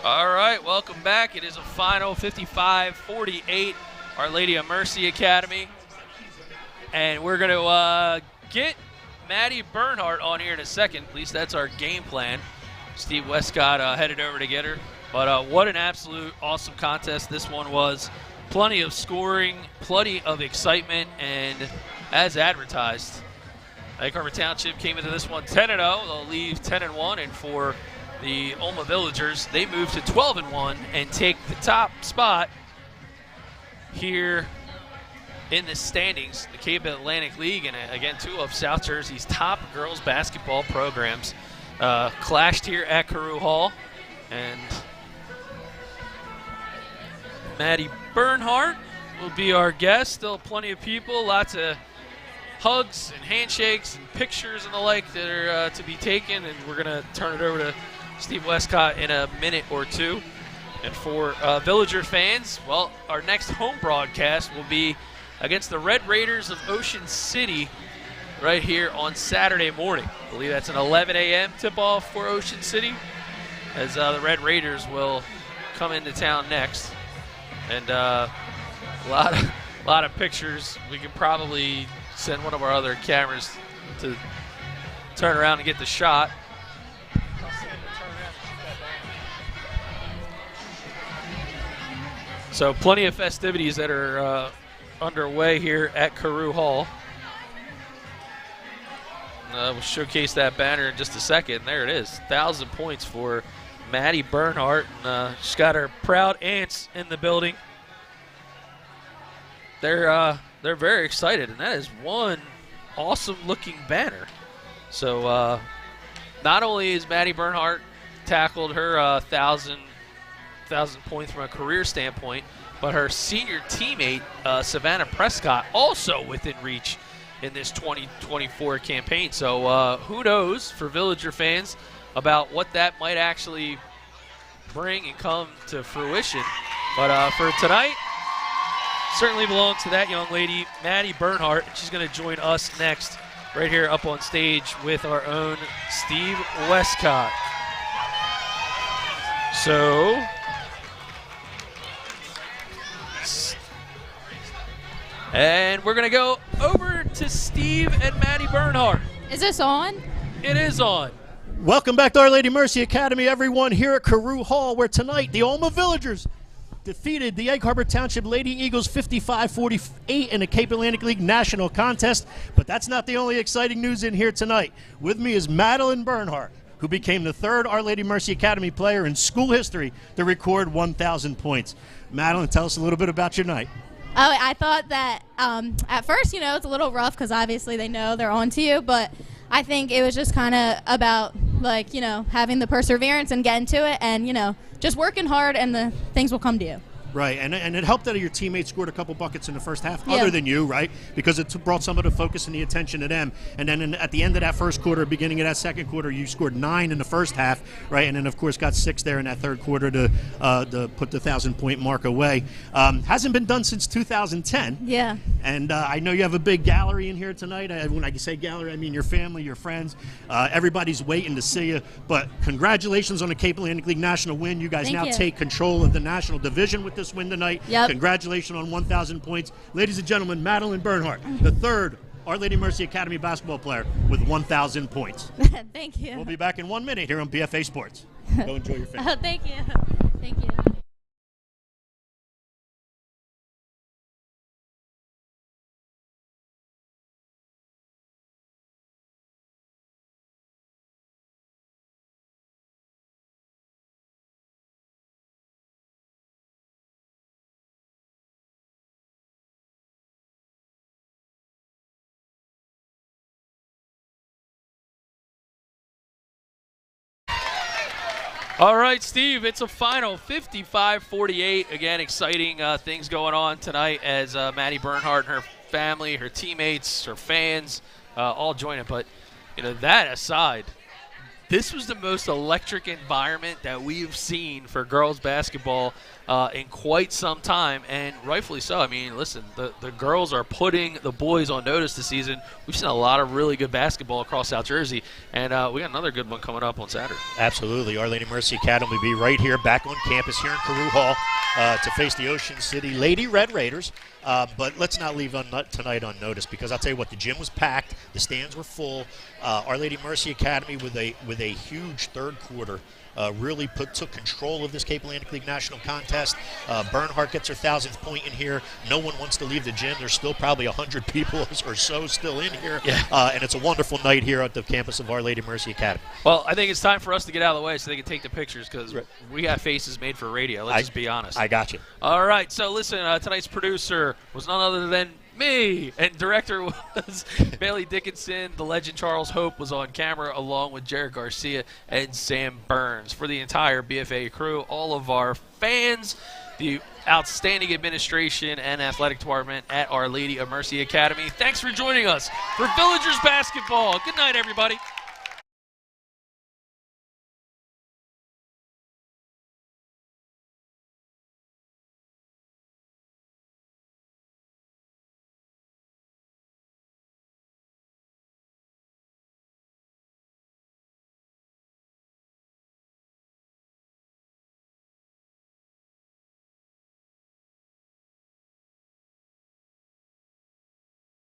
G: All right, welcome back. It is a final 55-48, Our Lady of Mercy Academy. And we're going to get Maddie Bernhardt on here in a second. At least that's our game plan. Steve Westcott headed over to get her. But what an absolute awesome contest this one was. Plenty of scoring, plenty of excitement, and as advertised, Egg Harbor Township came into this one 10-0. They'll leave 10-1, and for the OLMA Villagers, they move to 12-1 and take the top spot here in the standings. The Cape Atlantic League, and again, 2 of South Jersey's top girls basketball programs clashed here at Carew Hall. And Maddie Bernhardt will be our guest. Still plenty of people, lots of hugs and handshakes and pictures and the like that are to be taken, and we're going to turn it over to Steve Westcott in a minute or two. And for Villager fans, well, our next home broadcast will be against the Red Raiders of Ocean City right here on Saturday morning. I believe that's an 11 a.m. tip-off for Ocean City, as the Red Raiders will come into town next. And a lot of pictures. We can probably send one of our other cameras to turn around and get the shot. So plenty of festivities that are underway here at Carew Hall. We'll showcase that banner in just a second. There it is, 1,000 points for Maddie Bernhardt. She's got her proud aunts in the building. They're very excited, and that is one awesome-looking banner. So not only is Maddie Bernhardt tackled her 1,000 points from a career standpoint, but her senior teammate, Savannah Prescott, also within reach in this 2024 campaign. So who knows for Villager fans about what that might actually bring and come to fruition. But for tonight, certainly belongs to that young lady, Maddie Bernhardt. She's going to join us next right here up on stage with our own Steve Westcott. So and we're going to go over to Steve and Maddie Bernhardt.
J: Is this on?
G: It is on.
A: Welcome back to Our Lady Mercy Academy, everyone, here at Carew Hall, where tonight the OLMA Villagers defeated the Egg Harbor Township Lady Eagles 55-48 in the Cape Atlantic League National Contest. But that's not the only exciting news in here tonight. With me is Madeline Bernhardt, who became the third Our Lady Mercy Academy player in school history to record 1,000 points. Madeline, tell us a little bit about your night.
J: Oh, I thought that at first, it's a little rough because obviously they know they're on to you, but I think it was just kind of about, having the perseverance and getting to it and, just working hard and the things will come to you.
A: Right, and it helped that your teammates scored a couple buckets in the first half,
J: Yeah.
A: other than you, right? Because it brought some of the focus and the attention to them. And then at the end of that first quarter, beginning of that second quarter, you scored 9 in the first half, right? And then, of course, got 6 there in that third quarter to put the 1,000-point mark away. Hasn't been done since 2010.
J: Yeah.
A: And I know you have a big gallery in here tonight. When I say gallery, I mean your family, your friends. Everybody's waiting to see you. But congratulations on the Cape Atlantic League National win. You guys
J: Thank
A: now
J: you.
A: take control of the National Division with this win tonight.
J: Yep.
A: Congratulations on 1,000 points. Ladies and gentlemen, Madeline Bernhardt, the third Our Lady Mercy Academy basketball player with 1,000 points.
J: Thank you.
A: We'll be back in 1 minute here on BFA Sports. Go enjoy your family.
J: Oh, thank you. Thank you.
G: All right, Steve, it's a final 55-48. Again, exciting things going on tonight as Maddie Bernhardt and her family, her teammates, her fans all join it. But, that aside, this was the most electric environment that we've seen for girls basketball in quite some time, and rightfully so. I mean, listen, the girls are putting the boys on notice this season. We've seen a lot of really good basketball across South Jersey, and we got another good one coming up on Saturday.
D: Absolutely. Our Lady Mercy Academy will be right here, back on campus here in Carew Hall to face the Ocean City Lady Red Raiders. But let's not leave tonight unnoticed, because I'll tell you what, the gym was packed, the stands were full. Our Lady Mercy Academy with a huge third quarter really took control of this Cape Atlantic League National Contest. Bernhardt gets her 1,000th point in here. No one wants to leave the gym. There's still probably 100 people or so still in here.
G: Yeah.
D: And it's a wonderful night here at the campus of Our Lady Mercy Academy.
G: Well, I think it's time for us to get out of the way so they can take the pictures, because we got faces made for radio. Let's just be honest.
D: I got you.
G: All right, so listen, tonight's producer was none other than me, and director was Bailey Dickinson. The legend Charles Hope was on camera, along with Jared Garcia and Sam Burns. For the entire BFA crew, all of our fans, the outstanding administration and athletic department at Our Lady of Mercy Academy, thanks for joining us for Villagers Basketball. Good night, everybody.